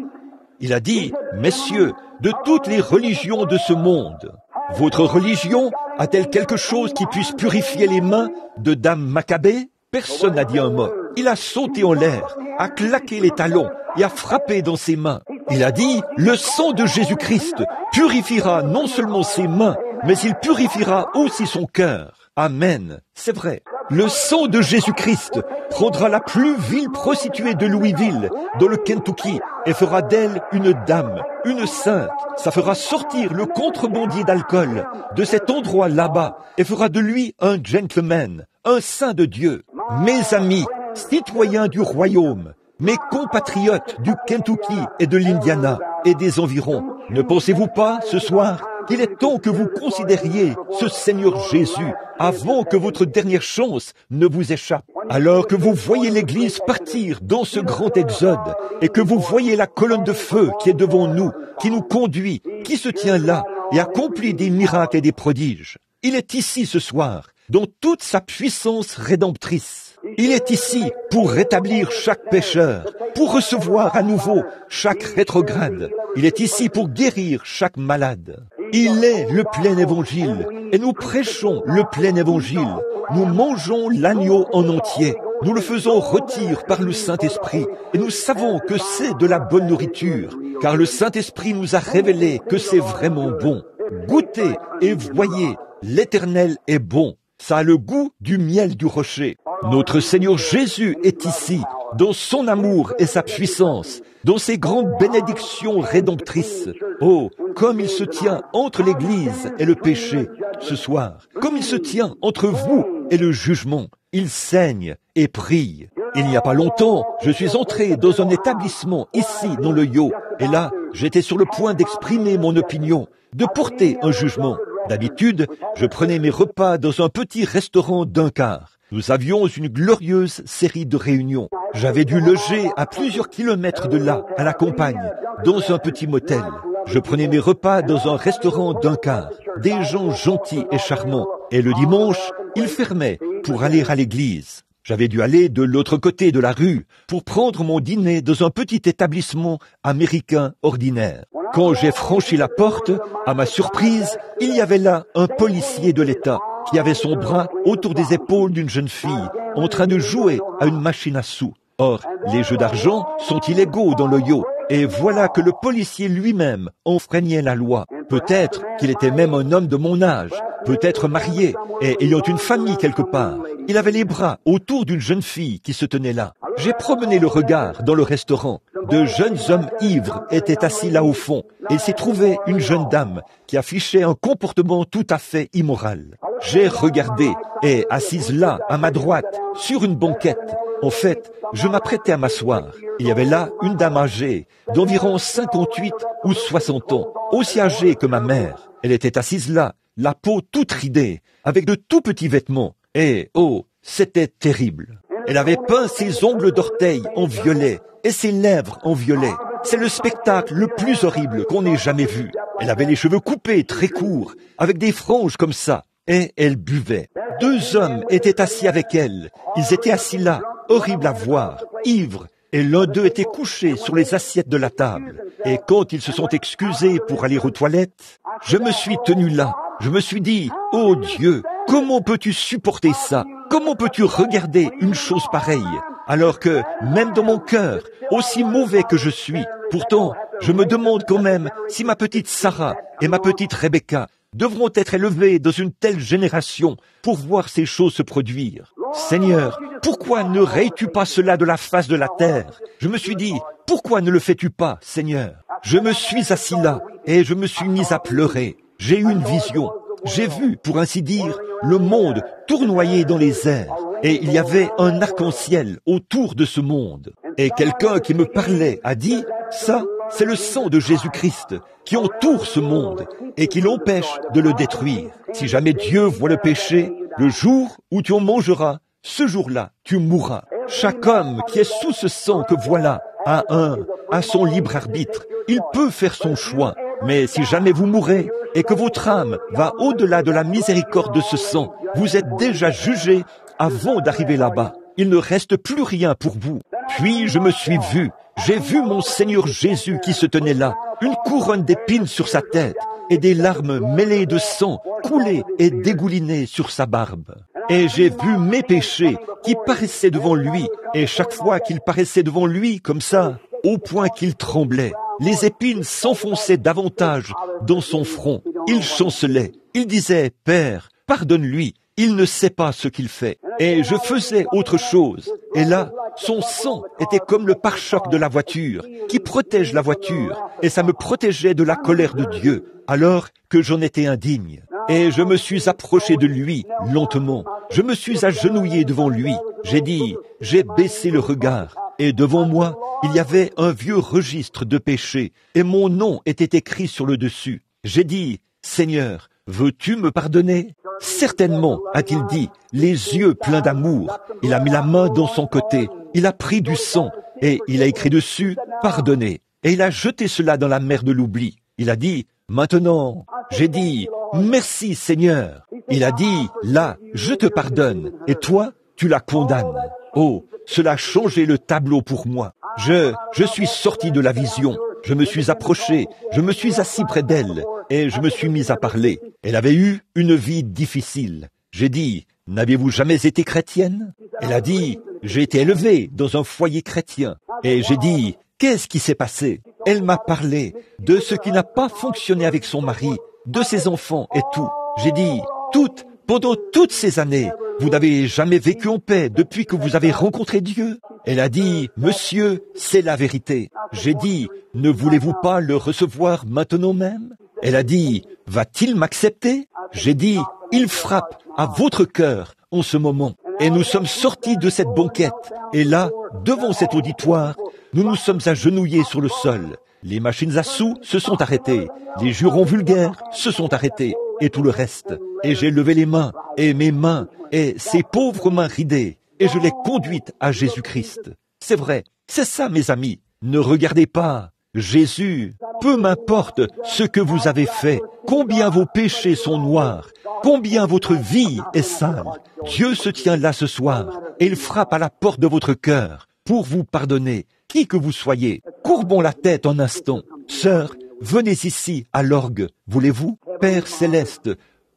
Il a dit, « Messieurs, de toutes les religions de ce monde, votre religion a-t-elle quelque chose qui puisse purifier les mains de Dame Maccabée ?» Personne n'a dit un mot. Il a sauté en l'air, a claqué les talons et a frappé dans ses mains. Il a dit, le sang de Jésus-Christ purifiera non seulement ses mains, mais il purifiera aussi son cœur. Amen. C'est vrai. Le sang de Jésus-Christ prendra la plus vile prostituée de Louisville, dans le Kentucky, et fera d'elle une dame, une sainte. Ça fera sortir le contrebandier d'alcool de cet endroit là-bas, et fera de lui un gentleman, un saint de Dieu. Mes amis, citoyens du royaume, mes compatriotes du Kentucky et de l'Indiana et des environs, ne pensez-vous pas ce soir qu'il est temps que vous considériez ce Seigneur Jésus avant que votre dernière chance ne vous échappe? Alors que vous voyez l'Église partir dans ce grand exode et que vous voyez la colonne de feu qui est devant nous, qui nous conduit, qui se tient là et accomplit des miracles et des prodiges. Il est ici ce soir, dans toute sa puissance rédemptrice. Il est ici pour rétablir chaque pécheur, pour recevoir à nouveau chaque rétrograde. Il est ici pour guérir chaque malade. Il est le plein évangile et nous prêchons le plein évangile. Nous mangeons l'agneau en entier. Nous le faisons rôtir par le Saint-Esprit et nous savons que c'est de la bonne nourriture, car le Saint-Esprit nous a révélé que c'est vraiment bon. Goûtez et voyez, l'Éternel est bon. Ça a le goût du miel du rocher. Notre Seigneur Jésus est ici, dans son amour et sa puissance, dans ses grandes bénédictions rédemptrices. Oh, comme il se tient entre l'Église et le péché ce soir, comme il se tient entre vous et le jugement. Il saigne et prie. Il n'y a pas longtemps, je suis entré dans un établissement ici dans le Yo, et là, j'étais sur le point d'exprimer mon opinion, de porter un jugement. D'habitude, je prenais mes repas dans un petit restaurant d'un quart. Nous avions une glorieuse série de réunions. J'avais dû loger à plusieurs kilomètres de là, à la campagne, dans un petit motel. Je prenais mes repas dans un restaurant d'un quart. Des gens gentils et charmants. Et le dimanche, ils fermaient pour aller à l'église. J'avais dû aller de l'autre côté de la rue pour prendre mon dîner dans un petit établissement américain ordinaire. Quand j'ai franchi la porte, à ma surprise, il y avait là un policier de l'État qui avait son bras autour des épaules d'une jeune fille en train de jouer à une machine à sous. Or, les jeux d'argent sont illégaux dans le Yo. Et voilà que le policier lui-même enfreignait la loi. Peut-être qu'il était même un homme de mon âge, peut-être marié et ayant une famille quelque part. Il avait les bras autour d'une jeune fille qui se tenait là. J'ai promené le regard dans le restaurant. De jeunes hommes ivres étaient assis là au fond. Et il s'y trouvait une jeune dame qui affichait un comportement tout à fait immoral. J'ai regardé et, assise là, à ma droite, sur une banquette, en fait, je m'apprêtais à m'asseoir. Il y avait là une dame âgée, d'environ 58 ou 60 ans, aussi âgée que ma mère. Elle était assise là, la peau toute ridée, avec de tout petits vêtements. Et, oh, c'était terrible. Elle avait peint ses ongles d'orteil en violet et ses lèvres en violet. C'est le spectacle le plus horrible qu'on ait jamais vu. Elle avait les cheveux coupés, très courts, avec des franges comme ça, et elle buvait. 2 hommes étaient assis avec elle. Ils étaient assis là, horribles à voir, ivres, et l'un d'eux était couché sur les assiettes de la table. Et quand ils se sont excusés pour aller aux toilettes, je me suis tenu là. Je me suis dit, « Oh Dieu, comment peux-tu supporter ça? Comment peux-tu regarder une chose pareille? Alors que, même dans mon cœur, aussi mauvais que je suis, pourtant, je me demande quand même si ma petite Sarah et ma petite Rebecca devront être élevées dans une telle génération pour voir ces choses se produire. Seigneur, pourquoi ne rayes-tu pas cela de la face de la terre? Je me suis dit, pourquoi ne le fais-tu pas, Seigneur? Je me suis assis là et je me suis mis à pleurer. J'ai eu une vision. J'ai vu, pour ainsi dire, le monde tournoyer dans les airs. Et il y avait un arc-en-ciel autour de ce monde. Et quelqu'un qui me parlait a dit, ça, c'est le sang de Jésus-Christ qui entoure ce monde et qui l'empêche de le détruire. Si jamais Dieu voit le péché, le jour où tu en mangeras, ce jour-là, tu mourras. Chaque homme qui est sous ce sang que voilà a son libre arbitre. Il peut faire son choix. Mais si jamais vous mourrez et que votre âme va au-delà de la miséricorde de ce sang, vous êtes déjà jugé avant d'arriver là-bas. Il ne reste plus rien pour vous. Puis je me suis vu. J'ai vu mon Seigneur Jésus qui se tenait là, une couronne d'épines sur sa tête et des larmes mêlées de sang couler et dégouliner sur sa barbe. Et j'ai vu mes péchés qui paraissaient devant lui, et chaque fois qu'il paraissait devant lui comme ça, au point qu'il tremblait, les épines s'enfonçaient davantage dans son front. Il chancelait. Il disait, « Père, pardonne-lui, il ne sait pas ce qu'il fait. » Et je faisais autre chose. Et là, son sang était comme le pare-choc de la voiture, qui protège la voiture, et ça me protégeait de la colère de Dieu, alors que j'en étais indigne. Et je me suis approché de lui, lentement. Je me suis agenouillé devant lui. J'ai baissé le regard. Et devant moi, il y avait un vieux registre de péché, et mon nom était écrit sur le dessus. J'ai dit, « Seigneur, veux-tu me pardonner ?» Certainement, a-t-il dit, les yeux pleins d'amour. Il a mis la main dans son côté, il a pris du sang, et il a écrit dessus, « Pardonnez ». Et il a jeté cela dans la mer de l'oubli. Il a dit, « Maintenant ». J'ai dit, « Merci Seigneur ». Il a dit, « Là, je te pardonne, et toi, tu la condamnes. » Oh, cela a changé le tableau pour moi. Je suis sorti de la vision. Je me suis approché, je me suis assis près d'elle et je me suis mis à parler. Elle avait eu une vie difficile. J'ai dit, « N'avez-vous jamais été chrétienne ?» Elle a dit, « J'ai été élevée dans un foyer chrétien. » Et j'ai dit, « Qu'est-ce qui s'est passé ?» Elle m'a parlé de ce qui n'a pas fonctionné avec son mari, de ses enfants et tout. J'ai dit, « Pendant toutes ces années, vous n'avez jamais vécu en paix depuis que vous avez rencontré Dieu. » Elle a dit, « Monsieur, c'est la vérité. » J'ai dit, « Ne voulez-vous pas le recevoir maintenant même ?» Elle a dit, « Va-t-il m'accepter ?» J'ai dit, « Il frappe à votre cœur en ce moment. » Et nous sommes sortis de cette banquette. Et là, devant cet auditoire, nous nous sommes agenouillés sur le sol. Les machines à sous se sont arrêtées. Les jurons vulgaires se sont arrêtés. Et tout le reste. Et j'ai levé les mains, et mes mains, et ces pauvres mains ridées, et je l'ai conduite à Jésus-Christ. C'est vrai, c'est ça mes amis. Ne regardez pas Jésus. Peu m'importe ce que vous avez fait, combien vos péchés sont noirs, combien votre vie est sale. Dieu se tient là ce soir, et il frappe à la porte de votre cœur pour vous pardonner, qui que vous soyez. Courbons la tête un instant. Sœur, venez ici à l'orgue, voulez-vous? Père céleste,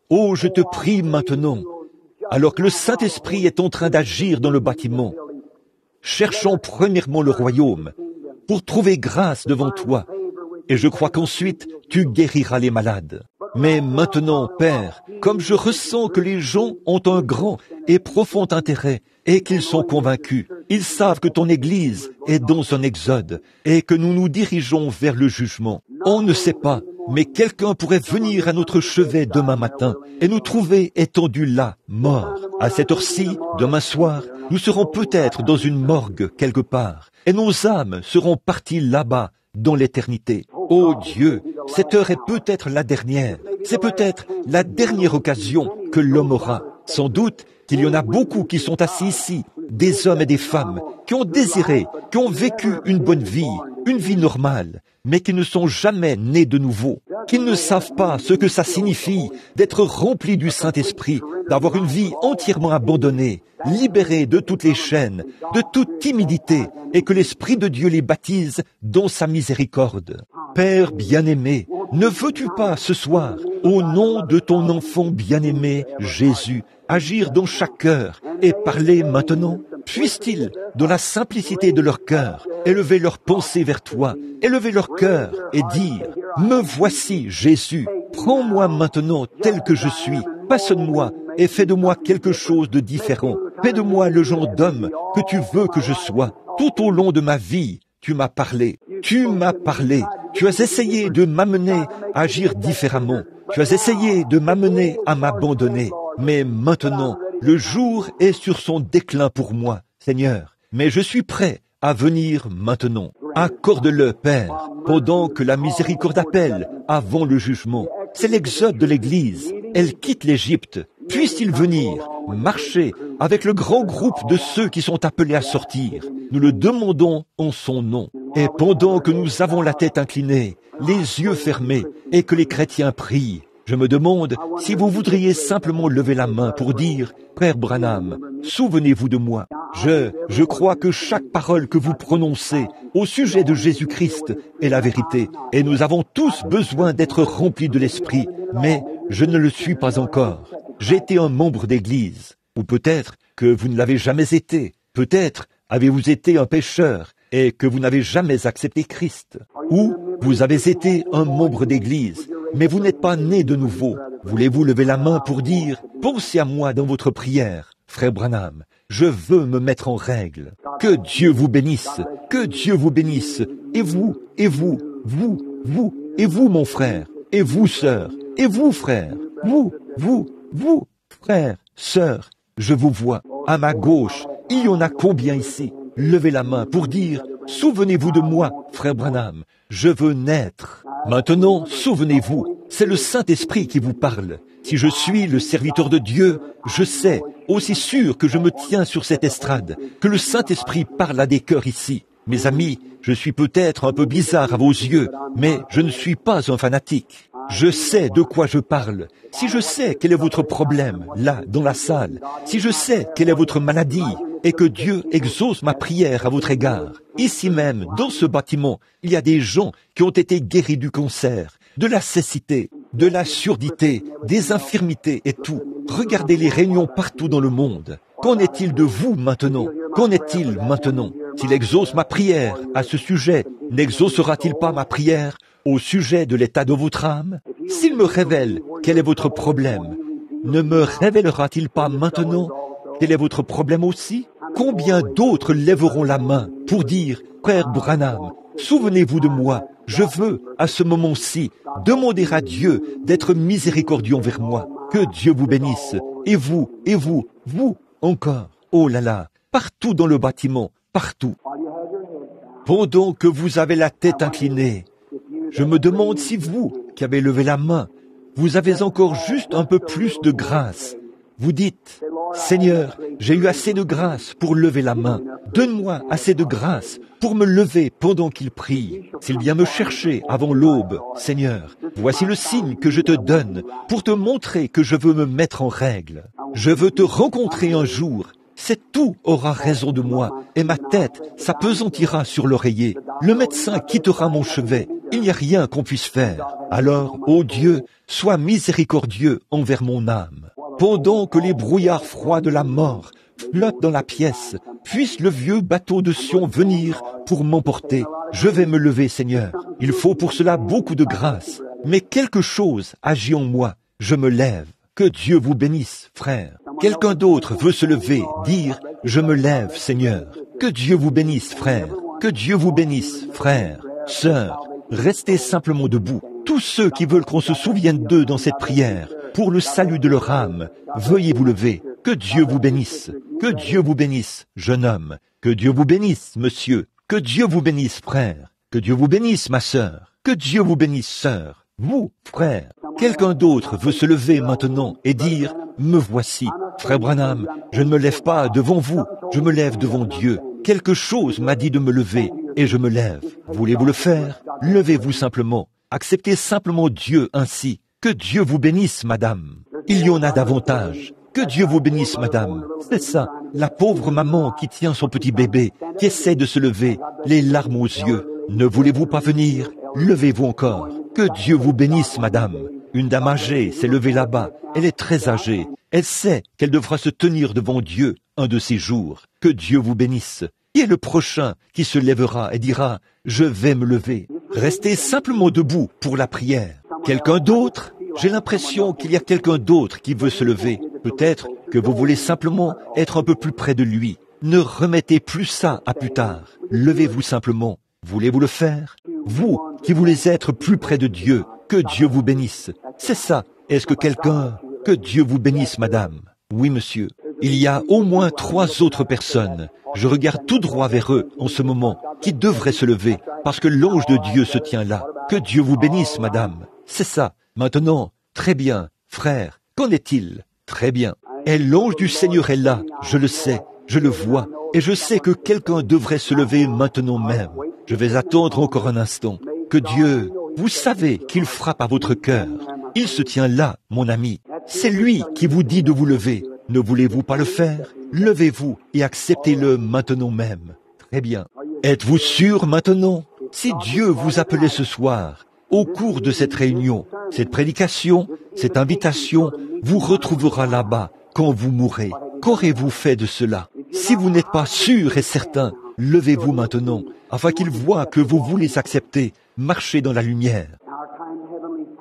oh, je te prie maintenant, alors que le Saint-Esprit est en train d'agir dans le bâtiment, cherchons premièrement le royaume pour trouver grâce devant toi, et je crois qu'ensuite tu guériras les malades. Mais maintenant, Père, comme je ressens que les gens ont un grand et profond intérêt et qu'ils sont convaincus, ils savent que ton Église est dans un exode et que nous nous dirigeons vers le jugement. On ne sait pas, mais quelqu'un pourrait venir à notre chevet demain matin et nous trouver étendus là, morts. À cette heure-ci, demain soir, nous serons peut-être dans une morgue quelque part et nos âmes seront parties là-bas dans l'éternité. Ô Dieu, cette heure est peut-être la dernière. C'est peut-être la dernière occasion que l'homme aura. Sans doute qu'il y en a beaucoup qui sont assis ici, des hommes et des femmes, qui ont désiré, qui ont vécu une bonne vie, une vie normale, mais qui ne sont jamais nés de nouveau, qui ne savent pas ce que ça signifie d'être remplis du Saint-Esprit, d'avoir une vie entièrement abandonnée, libérée de toutes les chaînes, de toute timidité, et que l'Esprit de Dieu les baptise dans sa miséricorde. Père bien-aimé, ne veux-tu pas ce soir, au nom de ton enfant bien-aimé, Jésus, agir dans chaque cœur et parler maintenant? Puissent-ils, dans la simplicité de leur cœur, élever leurs pensées vers toi, élever leur cœur et dire « Me voici, Jésus, prends-moi maintenant tel que je suis, façonne-moi et fais de moi quelque chose de différent. Fais de moi le genre d'homme que tu veux que je sois. Tout au long de ma vie, tu m'as parlé. Tu m'as parlé. Tu as essayé de m'amener à agir différemment. Tu as essayé de m'amener à m'abandonner. Mais maintenant, le jour est sur son déclin pour moi, Seigneur. Mais je suis prêt à venir maintenant. Accorde-le, Père, pendant que la miséricorde appelle avant le jugement. C'est l'exode de l'Église. Elle quitte l'Égypte. Puisse-t-il venir, marcher avec le grand groupe de ceux qui sont appelés à sortir. Nous le demandons en son nom. Et pendant que nous avons la tête inclinée, les yeux fermés, et que les chrétiens prient, je me demande si vous voudriez simplement lever la main pour dire « Frère Branham, souvenez-vous de moi. Je crois que chaque parole que vous prononcez au sujet de Jésus-Christ est la vérité, et nous avons tous besoin d'être remplis de l'Esprit, mais je ne le suis pas encore. J'ai été un membre d'Église, ou peut-être que vous ne l'avez jamais été. Peut-être avez-vous été un pécheur et que vous n'avez jamais accepté Christ. Ou vous avez été un membre d'Église, mais vous n'êtes pas né de nouveau. Voulez-vous lever la main pour dire « Pensez à moi dans votre prière, frère Branham, je veux me mettre en règle. » Que Dieu vous bénisse, que Dieu vous bénisse. Et vous, mon frère, et vous, sœur, et vous, frère, vous, frère, sœur, je vous vois. À ma gauche, il y en a combien ici? Levez la main pour dire « Souvenez-vous de moi, frère Branham, je veux naître. » Maintenant, souvenez-vous, c'est le Saint-Esprit qui vous parle. Si je suis le serviteur de Dieu, je sais, aussi sûr que je me tiens sur cette estrade, que le Saint-Esprit parle à des cœurs ici. Mes amis, je suis peut-être un peu bizarre à vos yeux, mais je ne suis pas un fanatique. Je sais de quoi je parle. Si je sais quel est votre problème, là, dans la salle, si je sais quelle est votre maladie, et que Dieu exauce ma prière à votre égard. Ici même, dans ce bâtiment, il y a des gens qui ont été guéris du cancer, de la cécité, de la surdité, des infirmités et tout. Regardez les réunions partout dans le monde. Qu'en est-il de vous maintenant? Qu'en est-il maintenant? S'il exauce ma prière à ce sujet, n'exaucera-t-il pas ma prière au sujet de l'état de votre âme? S'il me révèle quel est votre problème, ne me révélera-t-il pas maintenant quel est votre problème aussi? Combien d'autres lèveront la main pour dire « Frère Branham, souvenez-vous de moi, je veux, à ce moment-ci, demander à Dieu d'être miséricordieux envers moi. Que Dieu vous bénisse. Et vous, encore. Oh là là, partout dans le bâtiment, partout. Pendant que vous avez la tête inclinée, je me demande si vous, qui avez levé la main, vous avez encore juste un peu plus de grâce. Vous dites, « Seigneur, j'ai eu assez de grâce pour lever la main. Donne-moi assez de grâce pour me lever pendant qu'il prie. S'il vient me chercher avant l'aube, Seigneur, voici le signe que je te donne pour te montrer que je veux me mettre en règle. Je veux te rencontrer un jour. C'est tout aura raison de moi, et ma tête s'apesantira sur l'oreiller. Le médecin quittera mon chevet. Il n'y a rien qu'on puisse faire. Alors, ô Dieu, sois miséricordieux envers mon âme. Pendant que les brouillards froids de la mort flottent dans la pièce, puisse le vieux bateau de Sion venir pour m'emporter. Je vais me lever, Seigneur. Il faut pour cela beaucoup de grâce. Mais quelque chose agit en moi. Je me lève. Que Dieu vous bénisse, frère. Quelqu'un d'autre veut se lever, dire « Je me lève, Seigneur ». Que Dieu vous bénisse, frère. Que Dieu vous bénisse, frère, sœur. Restez simplement debout. Tous ceux qui veulent qu'on se souvienne d'eux dans cette prière, pour le salut de leur âme, veuillez vous lever. Que Dieu vous bénisse. Que Dieu vous bénisse, jeune homme. Que Dieu vous bénisse, monsieur. Que Dieu vous bénisse, frère. Que Dieu vous bénisse, ma sœur. Que Dieu vous bénisse, sœur. Vous, frère. Quelqu'un d'autre veut se lever maintenant et dire, me voici. Frère Branham, je ne me lève pas devant vous, je me lève devant Dieu. Quelque chose m'a dit de me lever et je me lève. Voulez-vous le faire? Levez-vous simplement. Acceptez simplement Dieu ainsi. Que Dieu vous bénisse, madame. Il y en a davantage. Que Dieu vous bénisse, madame. C'est ça, la pauvre maman qui tient son petit bébé, qui essaie de se lever, les larmes aux yeux. Ne voulez-vous pas venir? Levez-vous encore. Que Dieu vous bénisse, madame. Une dame âgée s'est levée là-bas. Elle est très âgée. Elle sait qu'elle devra se tenir devant Dieu un de ces jours. Que Dieu vous bénisse. Qui est le prochain qui se lèvera et dira « Je vais me lever ». Restez simplement debout pour la prière. Quelqu'un d'autre? J'ai l'impression qu'il y a quelqu'un d'autre qui veut se lever. Peut-être que vous voulez simplement être un peu plus près de lui. Ne remettez plus ça à plus tard. Levez-vous simplement. Voulez-vous le faire? Vous qui voulez être plus près de Dieu, que Dieu vous bénisse. C'est ça. Est-ce que quelqu'un... Que Dieu vous bénisse, madame. Oui, monsieur. Il y a au moins 3 autres personnes. Je regarde tout droit vers eux en ce moment, qui devraient se lever, parce que l'ange de Dieu se tient là. Que Dieu vous bénisse, madame. C'est ça. Maintenant, très bien, frère, qu'en est-il? Très bien. Et l'ange du Seigneur est là, je le sais, je le vois, et je sais que quelqu'un devrait se lever maintenant même. Je vais attendre encore un instant. Que Dieu, vous savez qu'il frappe à votre cœur. Il se tient là, mon ami. C'est lui qui vous dit de vous lever. Ne voulez-vous pas le faire? Levez-vous et acceptez-le maintenant même. Très bien. Êtes-vous sûr maintenant? Si Dieu vous appelait ce soir, au cours de cette réunion, cette prédication, cette invitation vous retrouvera là-bas quand vous mourrez. Qu'aurez-vous fait de cela? Si vous n'êtes pas sûr et certain, levez-vous maintenant, afin qu'il voie que vous voulez accepter, marcher dans la lumière.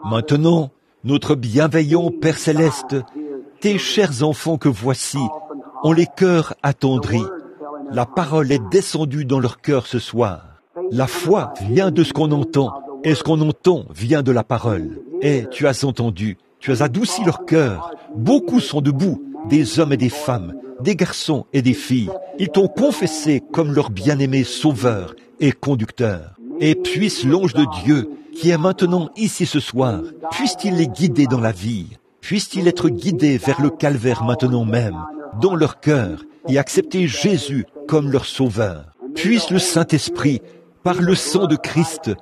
Maintenant, notre bienveillant Père Céleste, tes chers enfants que voici ont les cœurs attendris. La parole est descendue dans leur cœur ce soir. La foi vient de ce qu'on entend, et ce qu'on entend vient de la parole. Et tu as entendu, tu as adouci leur cœur. Beaucoup sont debout, des hommes et des femmes, des garçons et des filles. Ils t'ont confessé comme leur bien-aimé sauveur et conducteur. Et puisse l'ange de Dieu, qui est maintenant ici ce soir, puisse-t-il les guider dans la vie, puisse-t-il être guidé vers le calvaire maintenant même, dans leur cœur, et accepter Jésus comme leur sauveur. Puisse le Saint-Esprit, par le sang de Christ,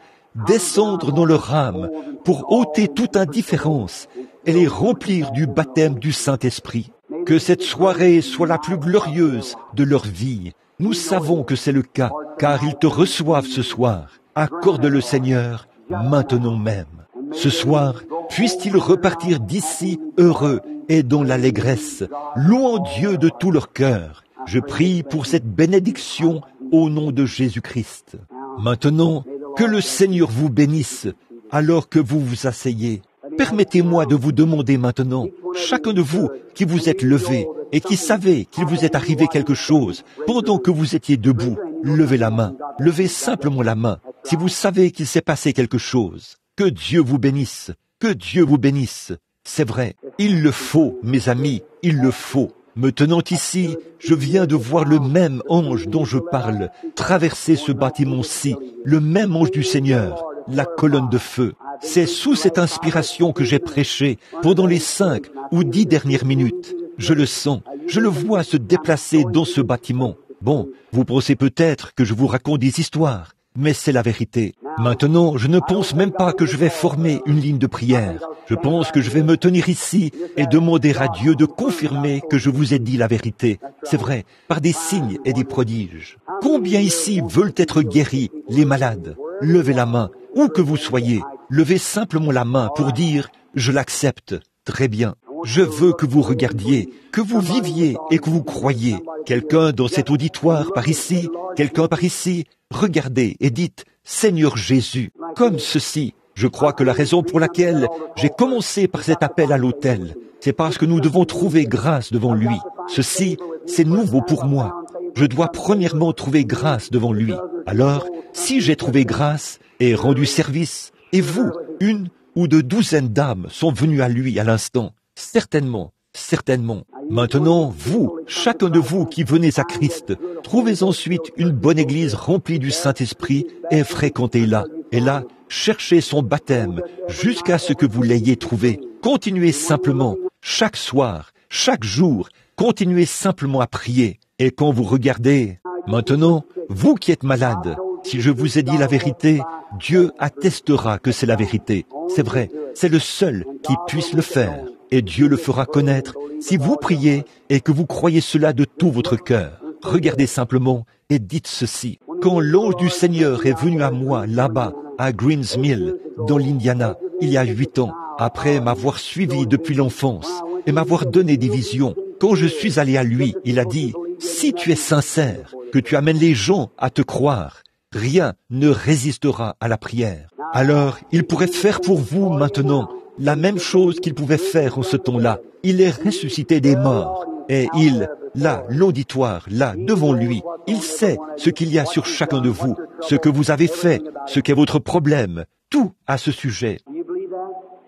descendre dans leur âme pour ôter toute indifférence et les remplir du baptême du Saint-Esprit. Que cette soirée soit la plus glorieuse de leur vie. Nous savons que c'est le cas, car ils te reçoivent ce soir. Accorde-le, Seigneur, maintenant même. Ce soir, puissent-ils repartir d'ici heureux et dans l'allégresse, louant Dieu de tout leur cœur. Je prie pour cette bénédiction au nom de Jésus-Christ. Maintenant, que le Seigneur vous bénisse alors que vous vous asseyez. Permettez-moi de vous demander maintenant, chacun de vous qui vous êtes levé et qui savez qu'il vous est arrivé quelque chose pendant que vous étiez debout, levez la main, levez simplement la main si vous savez qu'il s'est passé quelque chose. Que Dieu vous bénisse, que Dieu vous bénisse. C'est vrai, il le faut, mes amis, il le faut. Me tenant ici, je viens de voir le même ange dont je parle traverser ce bâtiment-ci, le même ange du Seigneur, la colonne de feu. C'est sous cette inspiration que j'ai prêché pendant les 5 ou 10 dernières minutes. Je le sens, je le vois se déplacer dans ce bâtiment. Bon, vous pensez peut-être que je vous raconte des histoires, mais c'est la vérité. Maintenant, je ne pense même pas que je vais former une ligne de prière. Je pense que je vais me tenir ici et demander à Dieu de confirmer que je vous ai dit la vérité. C'est vrai, par des signes et des prodiges. Combien ici veulent être guéris, les malades? Levez la main, où que vous soyez. Levez simplement la main pour dire « Je l'accepte ». Très bien. Je veux que vous regardiez, que vous viviez et que vous croyiez. Quelqu'un dans cet auditoire par ici, quelqu'un par ici, regardez et dites « Seigneur Jésus », comme ceci. Je crois que la raison pour laquelle j'ai commencé par cet appel à l'autel, c'est parce que nous devons trouver grâce devant lui. Ceci, c'est nouveau pour moi. Je dois premièrement trouver grâce devant lui. Alors, si j'ai trouvé grâce et rendu service, et vous, 1 ou 2 douzaines d'âmes sont venues à lui à l'instant, certainement, certainement. Maintenant, vous, chacun de vous qui venez à Christ, trouvez ensuite une bonne église remplie du Saint-Esprit et fréquentez-la. Et là, cherchez son baptême jusqu'à ce que vous l'ayez trouvé. Continuez simplement, chaque soir, chaque jour, continuez simplement à prier. Et quand vous regardez, maintenant, vous qui êtes malade, si je vous ai dit la vérité, Dieu attestera que c'est la vérité. C'est vrai, c'est le seul qui puisse le faire. Et Dieu le fera connaître si vous priez et que vous croyez cela de tout votre cœur. Regardez simplement et dites ceci. Quand l'ange du Seigneur est venu à moi là-bas, à Greens Mill, dans l'Indiana, il y a 8 ans, après m'avoir suivi depuis l'enfance et m'avoir donné des visions, quand je suis allé à lui, il a dit, « Si tu es sincère, que tu amènes les gens à te croire, rien ne résistera à la prière. » Alors, il pourrait faire pour vous maintenant la même chose qu'il pouvait faire en ce temps-là. Il est ressuscité des morts. Et il, là, l'auditoire, là, devant lui, il sait ce qu'il y a sur chacun de vous, ce que vous avez fait, ce qu'est votre problème, tout à ce sujet.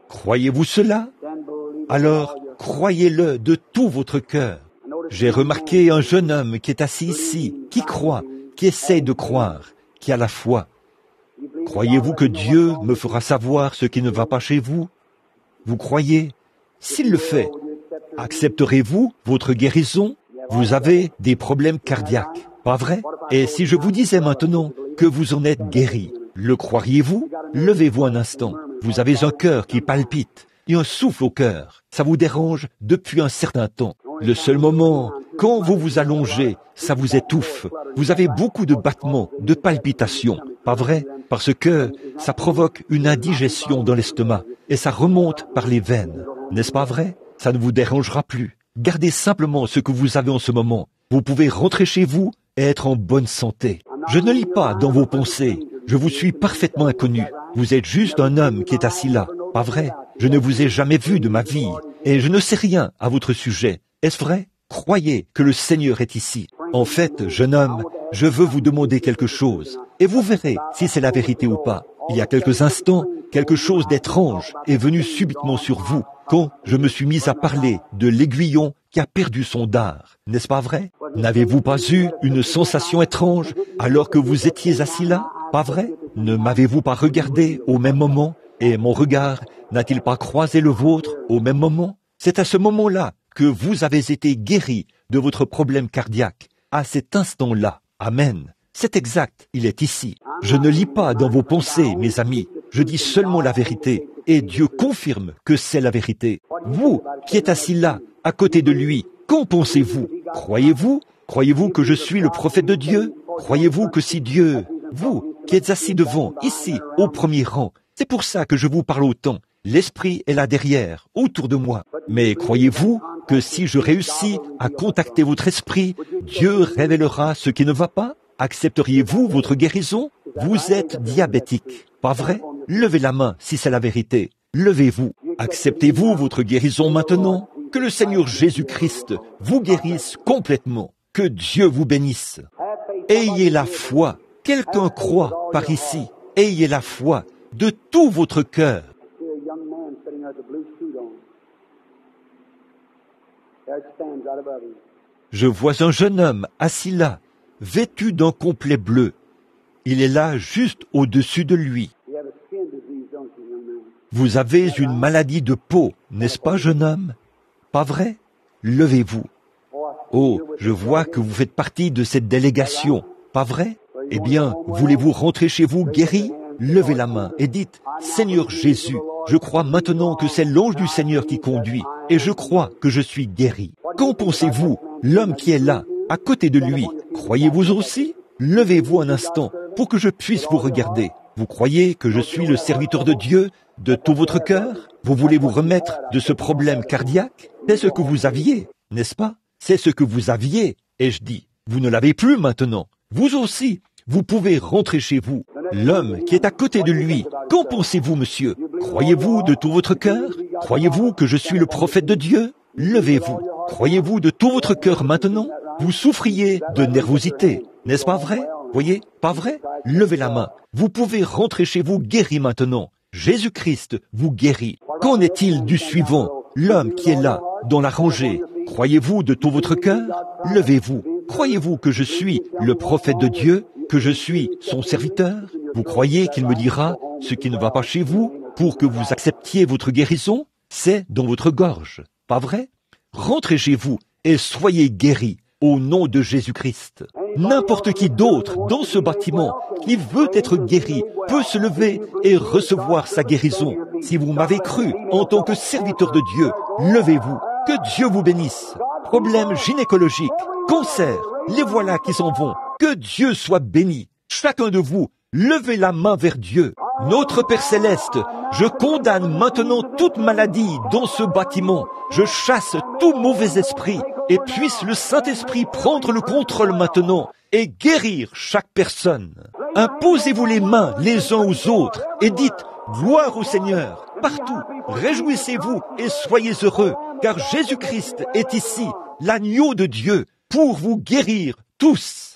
Croyez-vous cela? Alors, croyez-le de tout votre cœur. J'ai remarqué un jeune homme qui est assis ici, qui croit, qui essaie de croire, qui a la foi. Croyez-vous que Dieu me fera savoir ce qui ne va pas chez vous? Vous croyez? S'il le fait, accepterez-vous votre guérison? Vous avez des problèmes cardiaques, pas vrai? Et si je vous disais maintenant que vous en êtes guéri, le croiriez-vous? Levez-vous un instant. Vous avez un cœur qui palpite et un souffle au cœur. Ça vous dérange depuis un certain temps. Le seul moment, quand vous vous allongez, ça vous étouffe. Vous avez beaucoup de battements, de palpitations, pas vrai? Parce que ça provoque une indigestion dans l'estomac et ça remonte par les veines. N'est-ce pas vrai? Ça ne vous dérangera plus. Gardez simplement ce que vous avez en ce moment. Vous pouvez rentrer chez vous et être en bonne santé. Je ne lis pas dans vos pensées. Je vous suis parfaitement inconnu. Vous êtes juste un homme qui est assis là. Pas vrai? Je ne vous ai jamais vu de ma vie et je ne sais rien à votre sujet. Est-ce vrai? Croyez que le Seigneur est ici. En fait, jeune homme, je veux vous demander quelque chose et vous verrez si c'est la vérité ou pas. Il y a quelques instants, quelque chose d'étrange est venu subitement sur vous quand je me suis mis à parler de l'aiguillon qui a perdu son dard. N'est-ce pas vrai? N'avez-vous pas eu une sensation étrange alors que vous étiez assis là? Pas vrai? Ne m'avez-vous pas regardé au même moment? Et mon regard n'a-t-il pas croisé le vôtre au même moment? C'est à ce moment-là que vous avez été guéri de votre problème cardiaque. À cet instant-là. Amen. C'est exact, il est ici. Je ne lis pas dans vos pensées, mes amis. Je dis seulement la vérité. Et Dieu confirme que c'est la vérité. Vous, qui êtes assis là, à côté de lui, qu'en pensez-vous? Croyez-vous? Croyez-vous que je suis le prophète de Dieu? Croyez-vous que si Dieu, vous, qui êtes assis devant, ici, au premier rang, c'est pour ça que je vous parle autant. L'Esprit est là derrière, autour de moi. Mais croyez-vous que si je réussis à contacter votre esprit, Dieu révélera ce qui ne va pas? Accepteriez-vous votre guérison? Vous êtes diabétique, pas vrai? Levez la main si c'est la vérité. Levez-vous. Acceptez-vous votre guérison maintenant? Que le Seigneur Jésus-Christ vous guérisse complètement. Que Dieu vous bénisse. Ayez la foi. Quelqu'un croit par ici. Ayez la foi de tout votre cœur. Je vois un jeune homme assis là, vêtu d'un complet bleu. Il est là juste au-dessus de lui. Vous avez une maladie de peau, n'est-ce pas, jeune homme? Pas vrai? Levez-vous. Oh, je vois que vous faites partie de cette délégation, pas vrai? Eh bien, voulez-vous rentrer chez vous guéri? Levez la main et dites, Seigneur Jésus, je crois maintenant que c'est l'ange du Seigneur qui conduit, et je crois que je suis guéri. Qu'en pensez-vous, l'homme qui est là, à côté de lui? Croyez-vous aussi? Levez-vous un instant pour que je puisse vous regarder. Vous croyez que je suis le serviteur de Dieu de tout votre cœur? Vous voulez vous remettre de ce problème cardiaque? C'est ce que vous aviez, n'est-ce pas? C'est ce que vous aviez. Et je dis, vous ne l'avez plus maintenant. Vous aussi, vous pouvez rentrer chez vous. L'homme qui est à côté de lui, qu'en pensez-vous, monsieur? Croyez-vous de tout votre cœur? Croyez-vous que je suis le prophète de Dieu? Levez-vous. Croyez-vous de tout votre cœur maintenant? Vous souffriez de nervosité, n'est-ce pas vrai? Voyez, pas vrai? Levez la main. Vous pouvez rentrer chez vous guéri maintenant. Jésus-Christ vous guérit. Qu'en est-il du suivant? L'homme qui est là, dans la rangée. Croyez-vous de tout votre cœur? Levez-vous. Croyez-vous que je suis le prophète de Dieu, que je suis son serviteur? Vous croyez qu'il me dira, ce qui ne va pas chez vous pour que vous acceptiez votre guérison, c'est dans votre gorge. Pas vrai? Rentrez chez vous et soyez guéris au nom de Jésus-Christ. N'importe qui d'autre dans ce bâtiment qui veut être guéri peut se lever et recevoir sa guérison. Si vous m'avez cru en tant que serviteur de Dieu, levez-vous. Que Dieu vous bénisse. Problèmes gynécologiques, cancer, les voilà qui s'en vont. Que Dieu soit béni. Chacun de vous, levez la main vers Dieu. Notre Père Céleste, je condamne maintenant toute maladie dans ce bâtiment. Je chasse tout mauvais esprit et puisse le Saint-Esprit prendre le contrôle maintenant et guérir chaque personne. Imposez-vous les mains les uns aux autres et dites « Gloire au Seigneur » partout. Réjouissez-vous et soyez heureux, car Jésus-Christ est ici, l'agneau de Dieu, pour vous guérir tous.